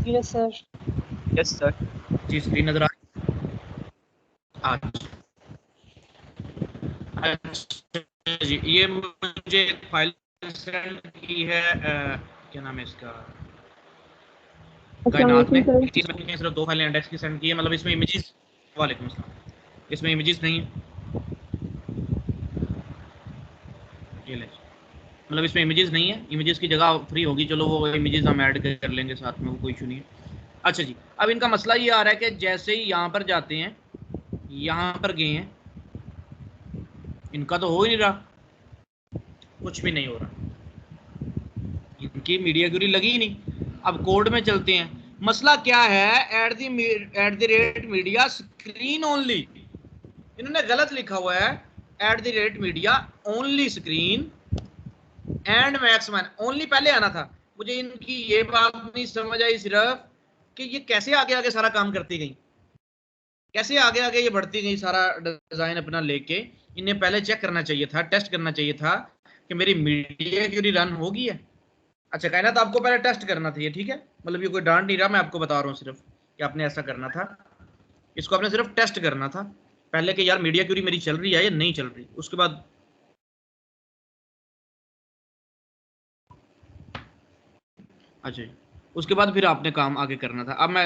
Yes sir. Yes sir. जी screen नजर आ जी। ये मुझे एक फाइल सेंड की है क्या नाम है इसका, कायनात में। सिर्फ 2 फाइलें इंडेक्स की सेंड की है, मतलब इसमें इमेजेस, वालेकुम अस्सलाम, इसमें इमेजेस नहीं है। ये ले, मतलब इसमें इमेजेस नहीं है, इमेजेस की जगह फ्री होगी, चलो वो इमेजेस हम ऐड कर लेंगे साथ में, वो कोई इशू नहीं है। अच्छा जी, अब इनका मसला ये आ रहा है कि जैसे ही यहाँ पर जाते हैं, यहाँ पर गए हैं, इनका तो हो ही नहीं रहा, कुछ भी नहीं हो रहा, इनकी मीडिया क्यूरी लगी ही नहीं। अब कोड में चलते हैं, मसला क्या है, at the rate media screen only, इन्होंने गलत लिखा हुआ है, at the rate media only screen and मैक्समैन ओनली पहले आना था। मुझे इनकी ये बात नहीं समझ आई सिर्फ कि ये कैसे आगे आगे सारा काम करती गई, कैसे आगे आगे ये बढ़ती गई, सारा डिजाइन अपना लेके। इन्हें पहले चेक करना चाहिए था, टेस्ट करना चाहिए था कि मेरी मीडिया क्यूरी रन होगी है। अच्छा कहना था आपको पहले टेस्ट करना था ये, ठीक है, मतलब ये कोई डांट नहीं रहा, मैं आपको बता रहा हूँ सिर्फ कि आपने ऐसा करना था, इसको आपने सिर्फ टेस्ट करना था पहले कि यार मीडिया क्यूरी मेरी चल रही है या नहीं चल रही। उसके बाद अच्छा, उसके बाद फिर आपने काम आगे करना था। अब मैं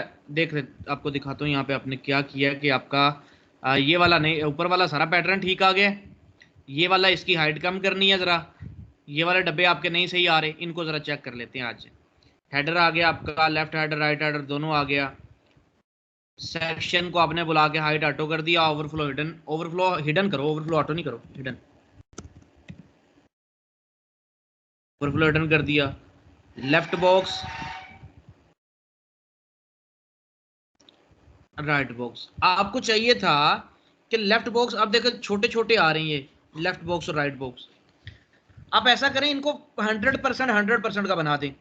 आपको दिखाता हूँ यहाँ पे आपने क्या किया कि आपका ये वाला नहीं, ऊपर वाला सारा पैटर्न ठीक आ गया, ये वाला इसकी हाइट कम करनी है ज़रा, ये वाले डब्बे आपके नहीं सही आ रहे, इनको ज़रा चेक कर लेते हैं आज। हेडर आ गया आपका, लेफ्ट हेडर राइट हेडर दोनों आ गया। सेक्शन को आपने बुला के हाइट ऑटो कर दिया, ओवरफ्लो हिडन करो, ओवरफ्लो ऑटो नहीं करो, हिडन, ओवरफ्लो हिडन कर दिया। लेफ्ट बॉक्स राइट बॉक्स, आपको चाहिए था कि लेफ्ट बॉक्स, अब देखो छोटे छोटे आ रहे हैं ये लेफ्ट बॉक्स और राइट बॉक्स। आप ऐसा करें, इनको 100% का बना दें।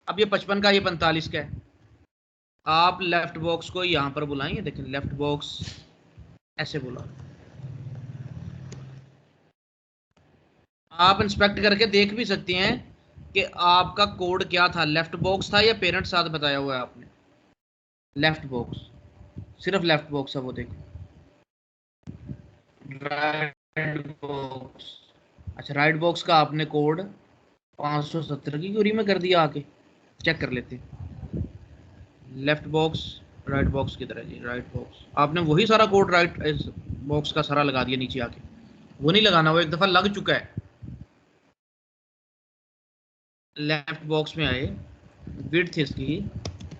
अब ये 55 का, ये 45 का है, आप लेफ्ट बॉक्स को यहां पर बुलाएंगे, देखें लेफ्ट बॉक्स ऐसे बुला, आप इंस्पेक्ट करके देख भी सकते हैं कि आपका कोड क्या था, लेफ्ट बॉक्स था या पेरेंट साथ बताया हुआ है आपने, लेफ्ट बॉक्स, सिर्फ लेफ्ट बॉक्स है वो, देखो राइट बॉक्स। अच्छा राइट बॉक्स का आपने कोड 570 की क्यूरी में कर दिया, आके चेक कर लेते हैं। लेफ्ट बॉक्स राइट बॉक्स की तरह जी, राइट बॉक्स आपने वही सारा कोड राइट बॉक्स का सारा लगा दिया नीचे आके, वो नहीं लगाना, वो एक दफा लग चुका है। लेफ्ट बॉक्स में आए, विड्थ इसकी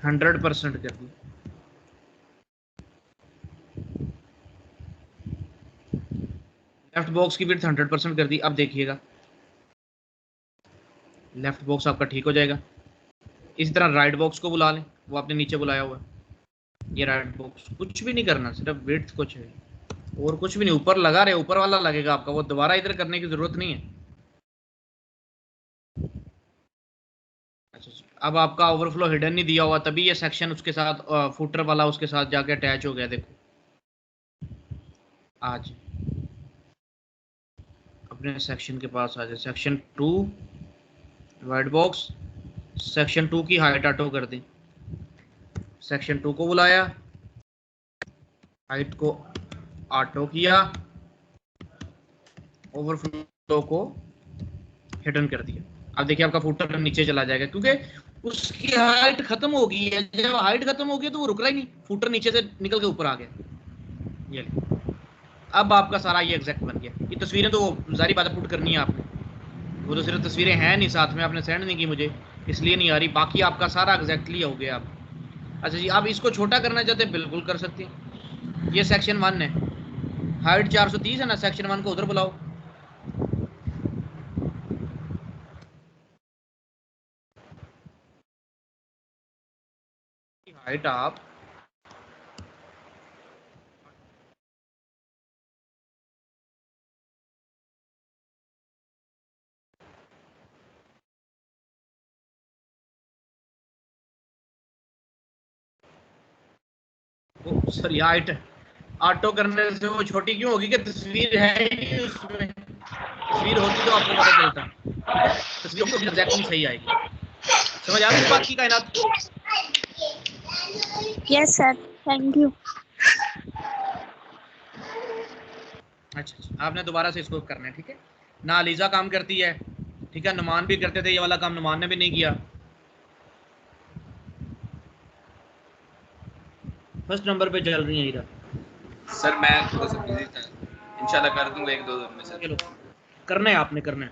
100% कर दी, लेफ्ट बॉक्स की विड्थ 100% कर दी। अब देखिएगा लेफ्ट बॉक्स आपका ठीक हो जाएगा। इसी तरह राइट बॉक्स को बुला लें, वो आपने नीचे बुलाया हुआ है, ये राइट बॉक्स, कुछ भी नहीं करना, सिर्फ विड्थ कुछ है और कुछ भी नहीं, ऊपर लगा रहे, ऊपर वाला लगेगा आपका, वो दोबारा इधर करने की जरूरत नहीं है। अच्छा, अब आपका ओवरफ्लो हिडन नहीं दिया हुआ, तभी ये सेक्शन उसके साथ फुटर वाला उसके साथ जाके अटैच हो गया। देखो आज अपने सेक्शन के पास आ जाए, सेक्शन 2 वाइट बॉक्स, सेक्शन 2 की हाइट ऑटो कर दें, सेक्शन 2 को बुलाया, हाइट को ऑटो किया, ओवरफ्लो को हिडन कर दिया। अब देखिए आपका फुटर नीचे चला जाएगा क्योंकि उसकी हाइट खत्म हो गई है, जब हाइट खत्म हो गई तो वो रुक रहा ही नहीं, फुटर नीचे से निकल के ऊपर आ गया। ये अब आपका सारा ये एग्जैक्ट बन गया। ये तस्वीरें तो जारी बात पुट करनी है आपने, वो तो सिर्फ तस्वीरें हैं नहीं साथ में, आपने सेंड नहीं की मुझे इसलिए नहीं आ रही, बाकी आपका सारा एग्जैक्टली हो गया आप। अच्छा जी, आप इसको छोटा करना चाहते हैं बिल्कुल कर सकते हैं। ये सेक्शन 1 है, हाइट 430 है ना, सेक्शन 1 को उधर बुलाओ, हाइट आप सॉरी हाइट ऑटो करने से वो छोटी क्यों होगी कि तस्वीर है ही उसमें, तस्वीर होती तो आपको पता चलता, तस्वीर तो एग्जैक्टली सही आएगी। समझ आ गई इस बात की कायनात? Yes sir, thank you. अच्छा, आपने दोबारा से इसको करना है, ठीक है ना। अलीजा काम करती है, ठीक है, नुमान भी करते थे, ये वाला काम नुमान ने भी नहीं किया। फर्स्ट नंबर पे चल रही है इधर। सर मैं थोड़ा सा बिजी था, इंशाल्लाह कर दूंगा 1-2 दिन में सर। चलो करना है, आपने करना है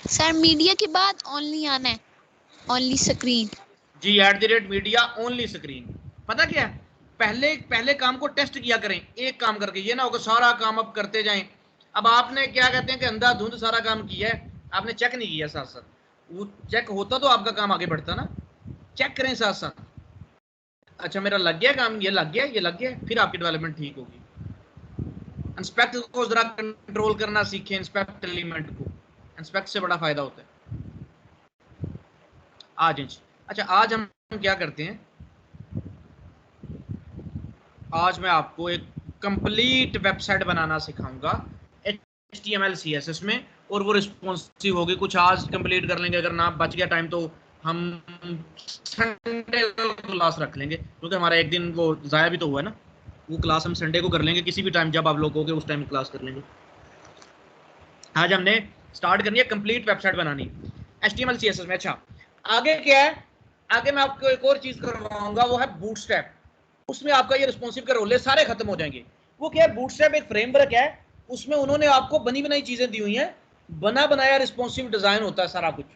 सर मीडिया के बाद ओनली आना है, ओनली स्क्रीन जी। @Media only screen. पता क्या है, पहले काम को टेस्ट किया करें एक काम करके, ये ना होगा सारा काम अब करते जाएं। अब आपने क्या कहते हैं कि अंधाधुंध सारा काम किया है, आपने चेक नहीं किया साथ साथ। वो चेक होता तो आपका काम आगे बढ़ता ना। चेक करें साथ साथ। अच्छा मेरा लग गया काम, ये लग गया, ये लग गया, फिर आपकी डेवलपमेंट ठीक होगी। इंस्पेक्ट को जरा कंट्रोल करना सीखें, इंस्पेक्ट एलिमेंट को। इंस्पेक्ट से बड़ा फायदा होता है। आज अच्छा आज हम क्या करते हैं, आज मैं आपको एक कंप्लीट वेबसाइट बनाना सिखाऊंगा HTML CSS में, और वो रिस्पॉन्सिव होगी। कुछ आज कंप्लीट कर लेंगे, अगर ना बच गया टाइम तो हम संडे को क्लास रख लेंगे, क्योंकि हमारा एक दिन वो ज़ाया भी तो हुआ है ना। वो क्लास हम संडे को कर लेंगे, किसी भी टाइम जब आप लोग होगे उस टाइम क्लास कर लेंगे। आज हमने स्टार्ट करनी है कंप्लीट वेबसाइट बनानी HTML CSS में। अच्छा आगे क्या है, आगे मैं आपको एक और चीज करवाऊंगा, वो है बूटस्ट्रैप। उसमें आपका ये रिस्पॉन्सिव का रोल है, सारे खत्म हो जाएंगे। वो क्या है, बूटस्ट्रैप एक फ्रेमवर्क है, उसमें उन्होंने आपको बनी बनाई चीजें दी हुई हैं, बना बनाया रिस्पॉन्सिव डिजाइन होता है सारा कुछ।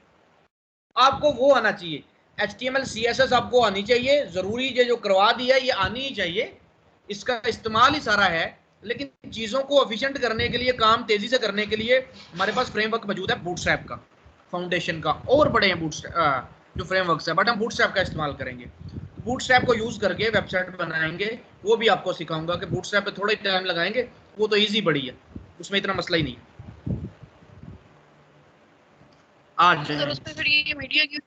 आपको वो आना चाहिए, HTML CSS आपको आनी चाहिए, जरूरी ये जो करवा दिया ये आनी ही चाहिए, इसका इस्तेमाल ही सारा है। लेकिन चीजों को एफिशिएंट करने के लिए, काम तेजी से करने के लिए हमारे पास फ्रेमवर्क मौजूद है बूटस्ट्रैप का, फाउंडेशन का, और बड़े हैं बूटस्ट्रैप जो फ्रेमवर्क्स है, बट हम बूटस्ट्रैप का इस्तेमाल करेंगे। बूटस्ट्रैप को यूज करके वेबसाइट बनाएंगे, वो भी आपको सिखाऊंगा कि बूटस्ट्रैप पे थोड़ा ही टाइम लगाएंगे, वो तो ईजी बड़ी है, उसमें इतना मसला ही नहीं है। आज उसमें फिर ये मीडिया की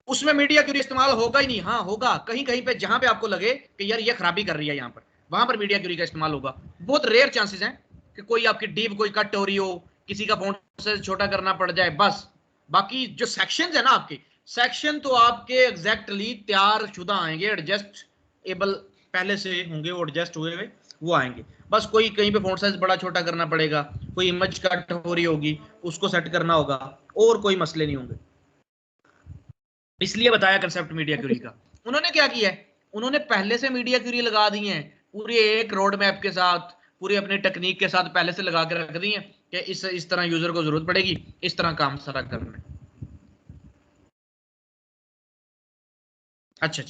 उसमें मीडिया क्यूरी इस्तेमाल होगा ही नहीं। हाँ होगा, कहीं कहीं पे जहां पे आपको लगे कि यार ये खराबी कर रही है यहाँ पर, वहां पर मीडिया क्यूरी का इस्तेमाल होगा। बहुत रेयर चांसेस हैं कि कोई आपकी डीप कोई कट हो रही हो, किसी का फॉन्ट साइज छोटा करना पड़ जाए, बस। बाकी जो सेक्शंस है ना आपके, सेक्शन तो आपके एग्जैक्टली तैयार शुदा आएंगे, एडजस्ट एबल पहले से होंगे, वो एडजस्ट हुए हुए वो आएंगे। बस कोई कहीं पे फॉन्ट साइज बड़ा छोटा करना पड़ेगा, कोई इमेज कट हो रही होगी उसको सेट करना होगा, और कोई मसले नहीं होंगे। इसलिए बताया कंसेप्ट मीडिया क्यूरी का। उन्होंने क्या किया है, उन्होंने पहले से मीडिया क्यूरी लगा दी है, पूरी एक रोड मैप के साथ, पूरी अपनी टेक्निक के साथ पहले से लगा के रख दी है कि इस तरह यूजर को जरूरत पड़ेगी, इस तरह काम सारा करना है। अच्छा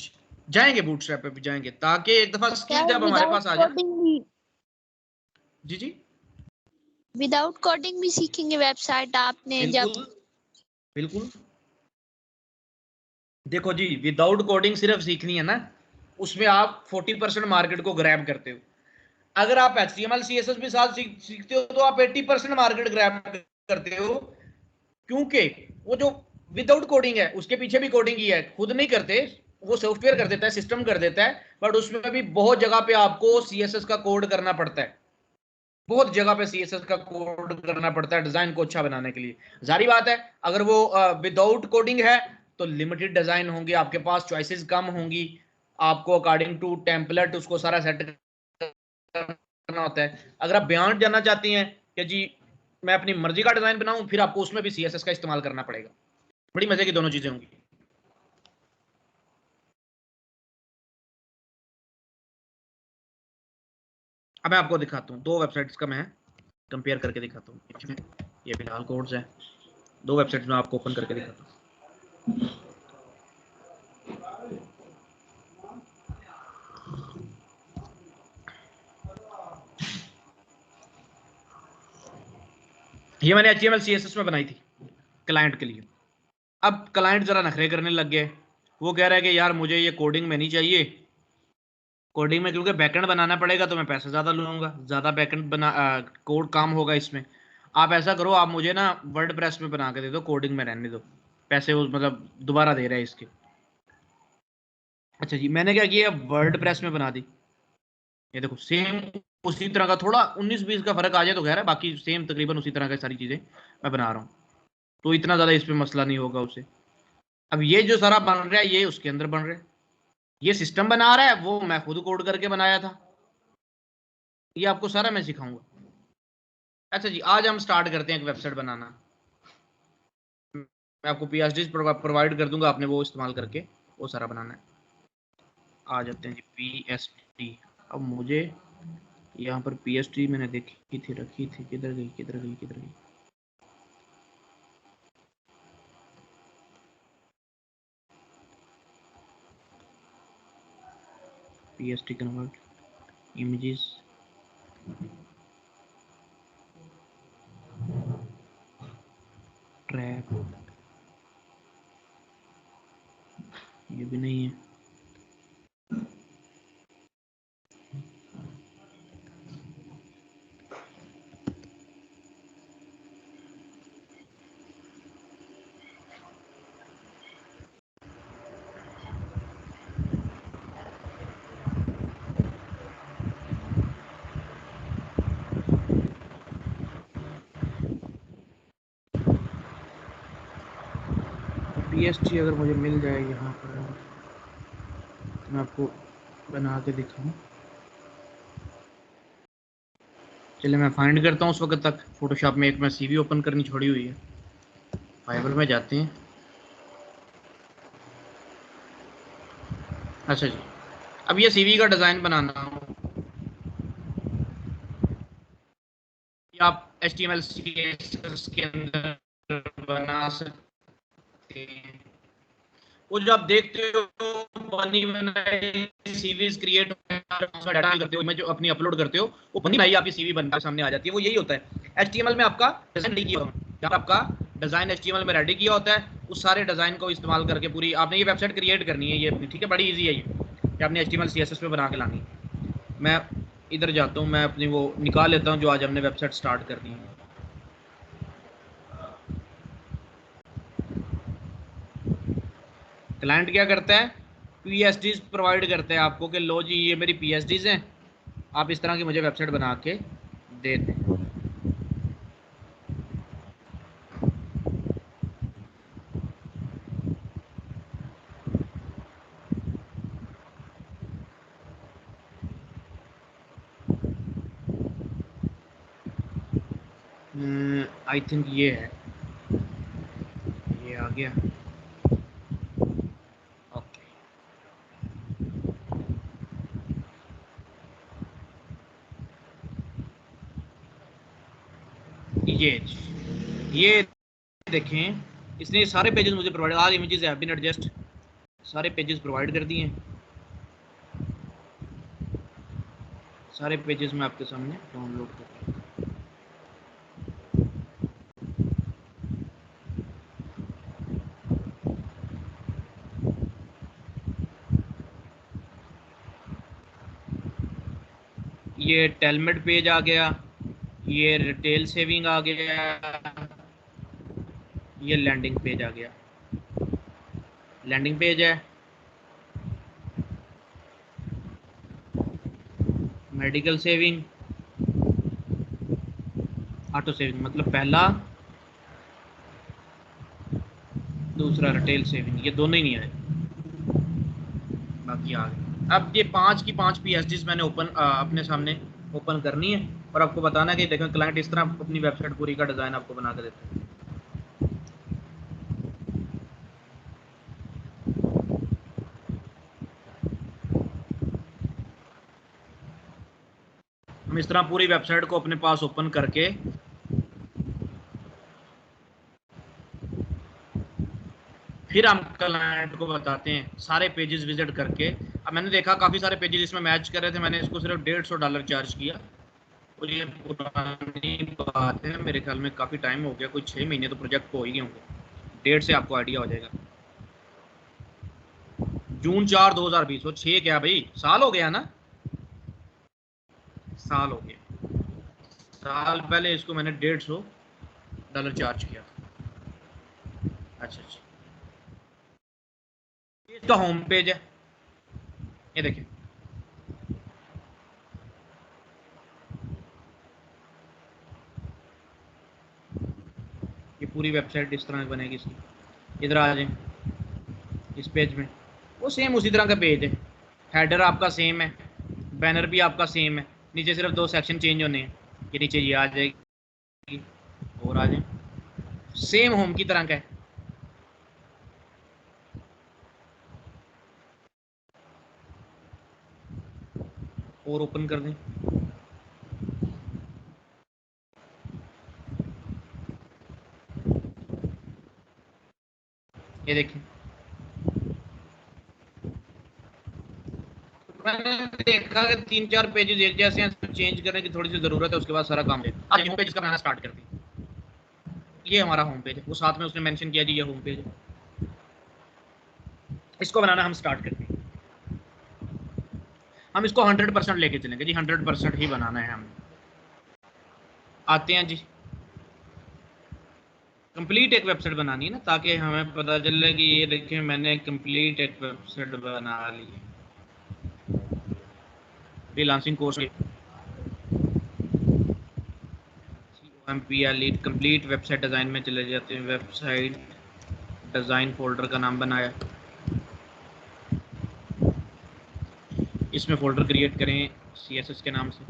जाएंगे बूटस्ट्रैप पे भी जाएंगे, ताकि एक दफा स्किल जब हमारे पास आ जाए। जी जी विदाउट कोडिंग भी सीखेंगे वेबसाइट आपने बिल्कुल जब। बिल्कुल। देखो जी, विदाउट कोडिंग सिर्फ सीखनी है ना, उसमें आप 40% मार्केट को ग्रैब करते हो। अगर आप HTML CSS भी साथ सीखते हो तो आप 80% मार्केट ग्रैब करते हो, क्योंकि वो जो विदाउट कोडिंग है उसके पीछे भी कोडिंग ही है, खुद नहीं करते, वो सॉफ्टवेयर कर देता है, सिस्टम कर देता है, बट उसमें भी बहुत जगह पे आपको CSS का कोड करना पड़ता है, बहुत जगह पे CSS का कोड करना पड़ता है डिजाइन को अच्छा बनाने के लिए। जारी बात है, अगर वो विदाउट कोडिंग है तो लिमिटेड डिजाइन होंगे आपके पास, चॉइसेस कम होंगी, आपको अकॉर्डिंग टू टेम्पलेट उसको सारा सेट करना होता है। अगर आप बयान जानना चाहती हैं कि जी मैं अपनी मर्जी का डिजाइन बनाऊं, फिर आपको उसमें भी CSS का इस्तेमाल करना पड़ेगा। बड़ी मजे की दोनों चीजें होंगी। अब मैं आपको दिखाता हूँ, दो वेबसाइट्स का मैं कंपेयर करके दिखाता हूँ। ये फिलहाल कोड्स हैं, दो वेबसाइट्स में आपको ओपन करके दिखाता हूँ। ये मैंने HTML CSS में बनाई थी क्लाइंट के लिए। अब क्लाइंट जरा नखरे करने लग गए, वो कह रहा है कि यार मुझे ये कोडिंग में नहीं चाहिए, कोडिंग में क्योंकि बैकएंड बनाना पड़ेगा तो मैं पैसे ज़्यादा लूँगा, ज़्यादा बैकएंड बना कोड काम होगा इसमें। आप ऐसा करो, आप मुझे ना वर्डप्रेस में बना के दे दो, कोडिंग में रहने दो, पैसे वो मतलब दोबारा दे रहा है इसके। अच्छा जी, मैंने क्या किया, वर्डप्रेस में बना दी। ये देखो सेम उसी तरह का, थोड़ा 19-20 का फर्क आ जाए तो खैर है, बाकी सेम तकरीबन उसी तरह की सारी चीज़ें मैं बना रहा हूँ, तो इतना ज़्यादा इस पर मसला नहीं होगा उससे। अब ये जो सारा बन रहा है ये उसके अंदर बन रहा है, ये सिस्टम बना रहा है, वो मैं खुद कोड करके बनाया था। ये आपको सारा मैं सिखाऊंगा। अच्छा जी, आज हम स्टार्ट करते हैं एक वेबसाइट बनाना। मैं आपको पीएचडी प्रोवाइड कर दूंगा, आपने वो इस्तेमाल करके वो सारा बनाना है। आ जाते हैं जी पीएचडी। अब मुझे यहाँ पर पीएचडी मैंने देखी थी, रखी थी, किधर गई किधर गई किधर गई। पीएचडी कन्वर्ट इमेजेस, ट्रैक, ये भी नहीं है। पीएचडी अगर मुझे मिल जाए यहाँ पर तो मैं आपको बना के दिखाऊँ। चलिए मैं फाइंड करता हूँ। उस वक्त तक फोटोशॉप में एक मैं सीवी ओपन करनी छोड़ी हुई है। फाइबर में जाते हैं। अच्छा जी, अब ये सीवी का डिज़ाइन बनाना हो, आप HTML CSS के अंदर बना सकते हैं। वो जो आप देखते हो बनी बनाई सीवीज क्रिएट डाटा करते हो, इमेज जो अपनी अपलोड करते हो, वो बनी बनाई आपकी सीवी बनकर सामने आ जाती है। वो यही होता है। HTML में आपका डिजाइन नहीं किया होगा, जहाँ आपका डिजाइन HTML में रेडी किया होता है, उस सारे डिजाइन को इस्तेमाल करके पूरी आपने ये वेबसाइट क्रिएट करनी है। ये अपनी ठीक है, बड़ी ईजी है ये आपने HTML CSS में बना के लानी है। मैं इधर जाता हूँ, मैं अपनी वो निकाल लेता हूँ जो आज हमने वेबसाइट स्टार्ट करनी है। क्लाइंट क्या करता है, पीएचडीज प्रोवाइड करता है आपको कि लो जी ये मेरी पीएचडीज हैं, आप इस तरह की मुझे वेबसाइट बना के दे दें। आई थिंक ये है, ये आ गया। ओके, ये देखें, इसने ये सारे पेजेस मुझे provide, all images have been adjust, सारे पेजेस प्रोवाइड कर दिए हैं। सारे पेजेस मैं आपके सामने डाउनलोड कर रहा हूँ। ये टेलमेट पेज आ गया, ये रिटेल सेविंग आ गया, ये लैंडिंग पेज आ गया। लैंडिंग पेज है, मेडिकल सेविंग, ऑटो सेविंग, मतलब पहला दूसरा रिटेल सेविंग, ये दोनों ही नहीं आए, बाकी आ गए। अब ये 5 की 5 पीएचडीज मैंने अपने सामने ओपन करनी है और आपको बताना है कि देखें क्लाइंट इस तरह अपनी वेबसाइट पूरी का डिज़ाइन आपको बना कर देते हैं। हम इस तरह पूरी वेबसाइट को अपने पास ओपन करके फिर हम क्लाइंट को बताते हैं सारे पेजेस विजिट करके। अब मैंने देखा काफ़ी सारे पेजेस इसमें मैच कर रहे थे, मैंने इसको सिर्फ $150 चार्ज किया। और ये पुरानी बात है, मेरे ख्याल में काफ़ी टाइम हो गया, कोई 6 महीने तो प्रोजेक्ट को हो ही गए होंगे। डेट से आपको आइडिया हो जाएगा। जून 4 2020, वो 6 क्या भाई, साल हो गया ना, साल हो गया। साल पहले इसको मैंने $150 चार्ज किया। अच्छा अच्छा, ये इसका होम पेज है, ये देखिए। ये पूरी वेबसाइट इस तरह बनेगी इसकी। इधर आ जाए, इस पेज में, वो सेम उसी तरह का पेज है। हेडर आपका सेम है, बैनर भी आपका सेम है, नीचे सिर्फ 2 सेक्शन चेंज होने हैं। ये नीचे ये आ जाएगी और आ जाए, सेम होम की तरह का है। और ओपन कर दें, ये देखें। मैंने देखा कि 3-4 पेजेस एक जैसे हैं, चेंज करने की थोड़ी सी ज़रूरत है, उसके बाद सारा काम है। आज होम पेज का बनाना स्टार्ट करते हैं। ये हमारा होम पेज है, वो साथ में उसने मेंशन किया जी ये होम पेज है, इसको बनाना हम स्टार्ट करते हैं। हम इसको 100% लेके चलेंगे जी, 100% ही बनाना है हमें। आते हैं जी, कंप्लीट एक वेबसाइट बनानी है ना, ताकि हमें पता चले कि ये देखें मैंने कंप्लीट एक वेबसाइट बना ली है। Freelancing course lead complete website design में चले जाते हैं। वेबसाइट डिज़ाइन फोल्डर का नाम बनाया, इसमें फोल्डर क्रिएट करें CSS के नाम से,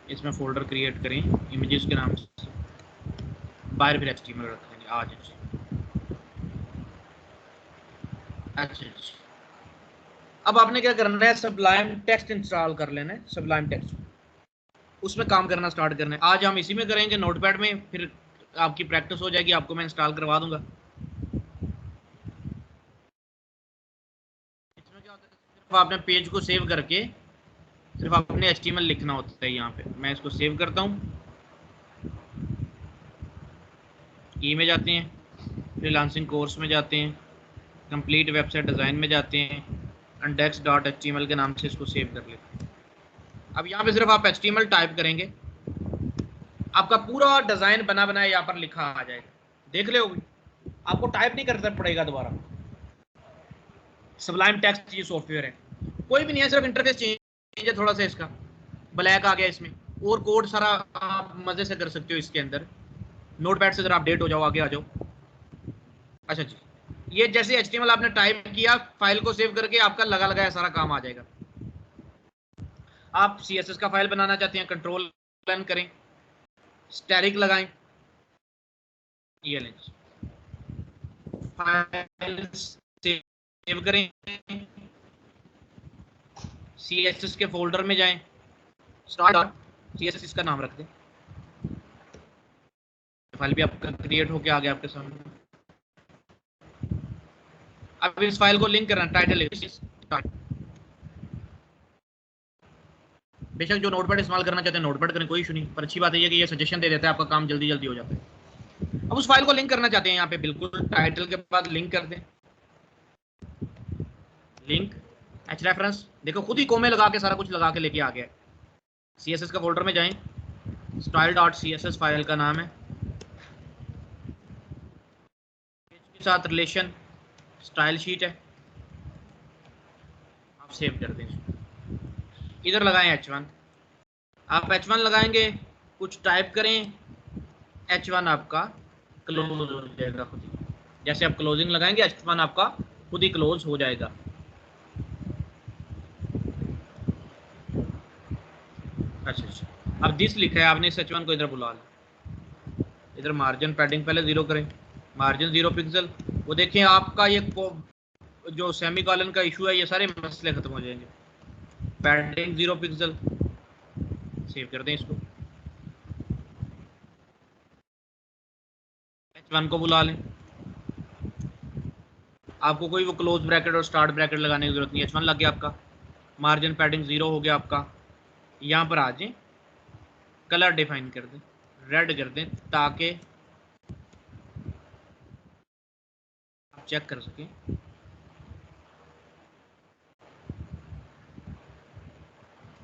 इसमें फोल्डर क्रिएट करें इमेजेस के नाम से, बाहर फिर HTML रख देंगे। आज अच्छा, अब आपने क्या करना है, सबलाइम टेक्स्ट इंस्टॉल कर लेना है। सबलाइम टेक्स्ट, उसमें काम करना स्टार्ट करना है। आज हम इसी में करेंगे नोटपैड में, फिर आपकी प्रैक्टिस हो जाएगी, आपको मैं इंस्टॉल करवा दूंगा। इसमें क्या होता है, सिर्फ आपने पेज को सेव करके सिर्फ आपने HTML लिखना होता है। यहाँ पे मैं इसको सेव करता हूँ, ई में जाते हैं, फ्रीलांसिंग कोर्स में जाते हैं, कंप्लीट वेबसाइट डिज़ाइन में जाते हैं, index.html के नाम से इसको सेव कर लेते हैं। अब यहाँ पे सिर्फ आप HTML टाइप करेंगे, आपका पूरा डिज़ाइन बना बनाया यहाँ पर लिखा आ जाएगा। देख ले होगी, आपको टाइप नहीं करना पड़ेगा दोबारा। सबलाइम टेक्स्ट ये सॉफ्टवेयर है, कोई भी नहीं है, सिर्फ इंटरफेस चेंज है थोड़ा सा, इसका ब्लैक आ गया इसमें, और कोड सारा आप मजे से कर सकते हो इसके अंदर। नोटपैड से जरा अपडेट हो जाओ, आगे आ जाओ। अच्छा जी, ये जैसे HTML आपने टाइप किया, फाइल को सेव करके आपका लगा लगाया सारा काम आ जाएगा। आप CSS का फाइल बनाना चाहते हैं, कंट्रोल N करें, स्टैटिक लगाएं, ये लें, फाइल सेव करें, CSS के फोल्डर में जाएं, start.css इसका नाम रख दें। फाइल भी आपका क्रिएट होके आ गया आपके सामने। अब इस फाइल को लिंक करना, टाइटल बेशक जो नोटपैड इस्तेमाल करना चाहते हैं नोटपैड करें, कोई इशू नहीं, पर अच्छी बात है कि ये सजेशन दे देता है, आपका काम जल्दी जल्दी हो जाता है। अब उस फाइल को लिंक करना चाहते हैं, यहाँ पे बिल्कुल टाइटल के बाद लिंक कर दें, लिंक एच रेफरेंस, देखो खुद ही कोमे लगा के सारा कुछ लगा के लेके आ गया। CSS का फोल्डर में जाएं, style.css फाइल का नाम है, इसके साथ रिलेशन स्टाइल शीट है, आप सेव कर दें। इधर लगाएं H1, आप H1 लगाएंगे, कुछ टाइप करें, H1 आपका क्लोज हो जाएगा खुद ही। जैसे आप क्लोजिंग लगाएंगे H1 आपका खुद ही क्लोज हो जाएगा। अच्छा, अब दिस लिखा है, आपने इस H1 को इधर बुला लिया। इधर मार्जिन पैडिंग पहले 0 करें, मार्जिन 0 पिक्सल। वो देखें आपका ये जो सेमी कॉलन का इशू है, ये सारे मसले खत्म हो जाएंगे। पैडिंग 0 पिक्सल, सेव कर दें इसको। H1 को बुला लें, आपको कोई वो क्लोज ब्रैकेट और स्टार्ट ब्रैकेट लगाने की जरूरत नहीं है। H1 लग गया आपका, मार्जिन पैडिंग 0 हो गया आपका। यहाँ पर आ जाए, कलर डिफाइन कर दें, रेड कर दें, ताकि आप चेक कर सकें।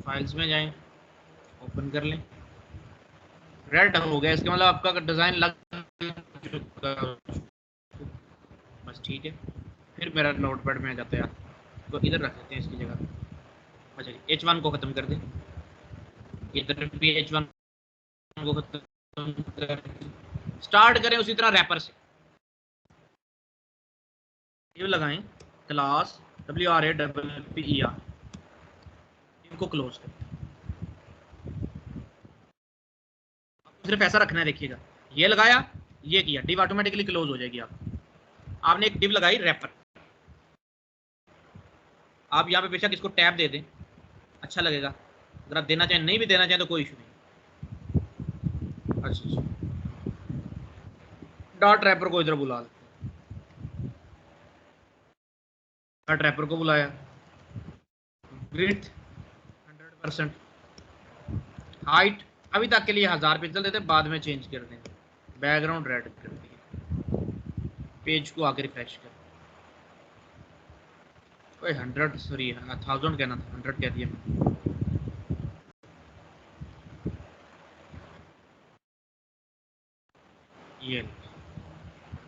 फाइल्स में जाएं, ओपन कर लें, रेड हो गया, इसका मतलब आपका डिज़ाइन लग चुका है, बस ठीक है। फिर मेरा नोटपैड में जाता है, तो इधर रख लेते हैं इसकी जगह। अच्छा जी, H1 को ख़त्म कर दें, इधर भी H1 को ख़त्म कर, स्टार्ट करें उसी तरह रैपर से। ये लगाएं क्लास WRAPPER, इनको क्लोज करें। सिर्फ ऐसा रखना है, देखिएगा ये लगाया, ये किया, डिव ऑटोमेटिकली क्लोज हो जाएगी। आपने एक डिव लगाई रैपर, आप यहाँ पे बेशक इसको टैब दे दें, अच्छा लगेगा। अगर आप देना चाहें, नहीं भी देना चाहें तो कोई इशू नहीं। अच्छा, डॉट रैपर को इधर बुला लेते हैं, डॉट रैपर को बुलाया, विड्थ 100%, हाइट अभी तक के लिए 1000 पिक्सल देते, बाद में चेंज कर देंगे, बैकग्राउंड रेड कर दिए, पेज को आके रिफ्रेश कर, 100 सॉरी 1000 कहना था, 100 कह दिया मैंने।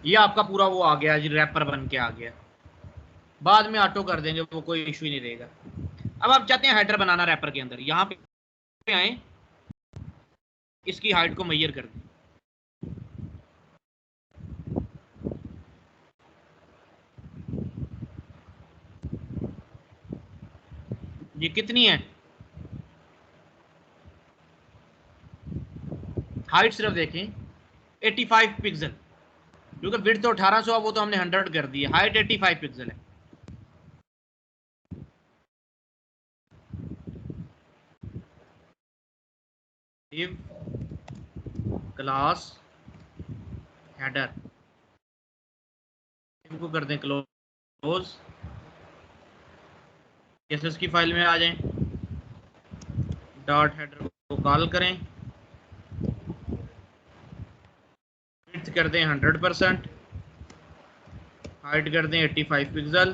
ये आपका पूरा वो आ गया जी, रैपर बन के आ गया। बाद में ऑटो कर देंगे, वो कोई इशू ही नहीं रहेगा। अब आप चाहते हैं हेडर बनाना रैपर के अंदर, यहाँ पे आए, इसकी हाइट को मेजर कर दें, ये कितनी है हाइट, सिर्फ देखें 85 पिक्सल, क्योंकि विड्थ तो 1800, वो तो हमने 100 कर दी है, हाइट 85 पिक्सल है। div क्लास हेडर, इनको कर दें क्लोज, CSS की फाइल में आ जाएं, डॉट हेडर को कॉल करें, विड्थ कर दें 100%, हाइट कर दें 85 पिक्सल,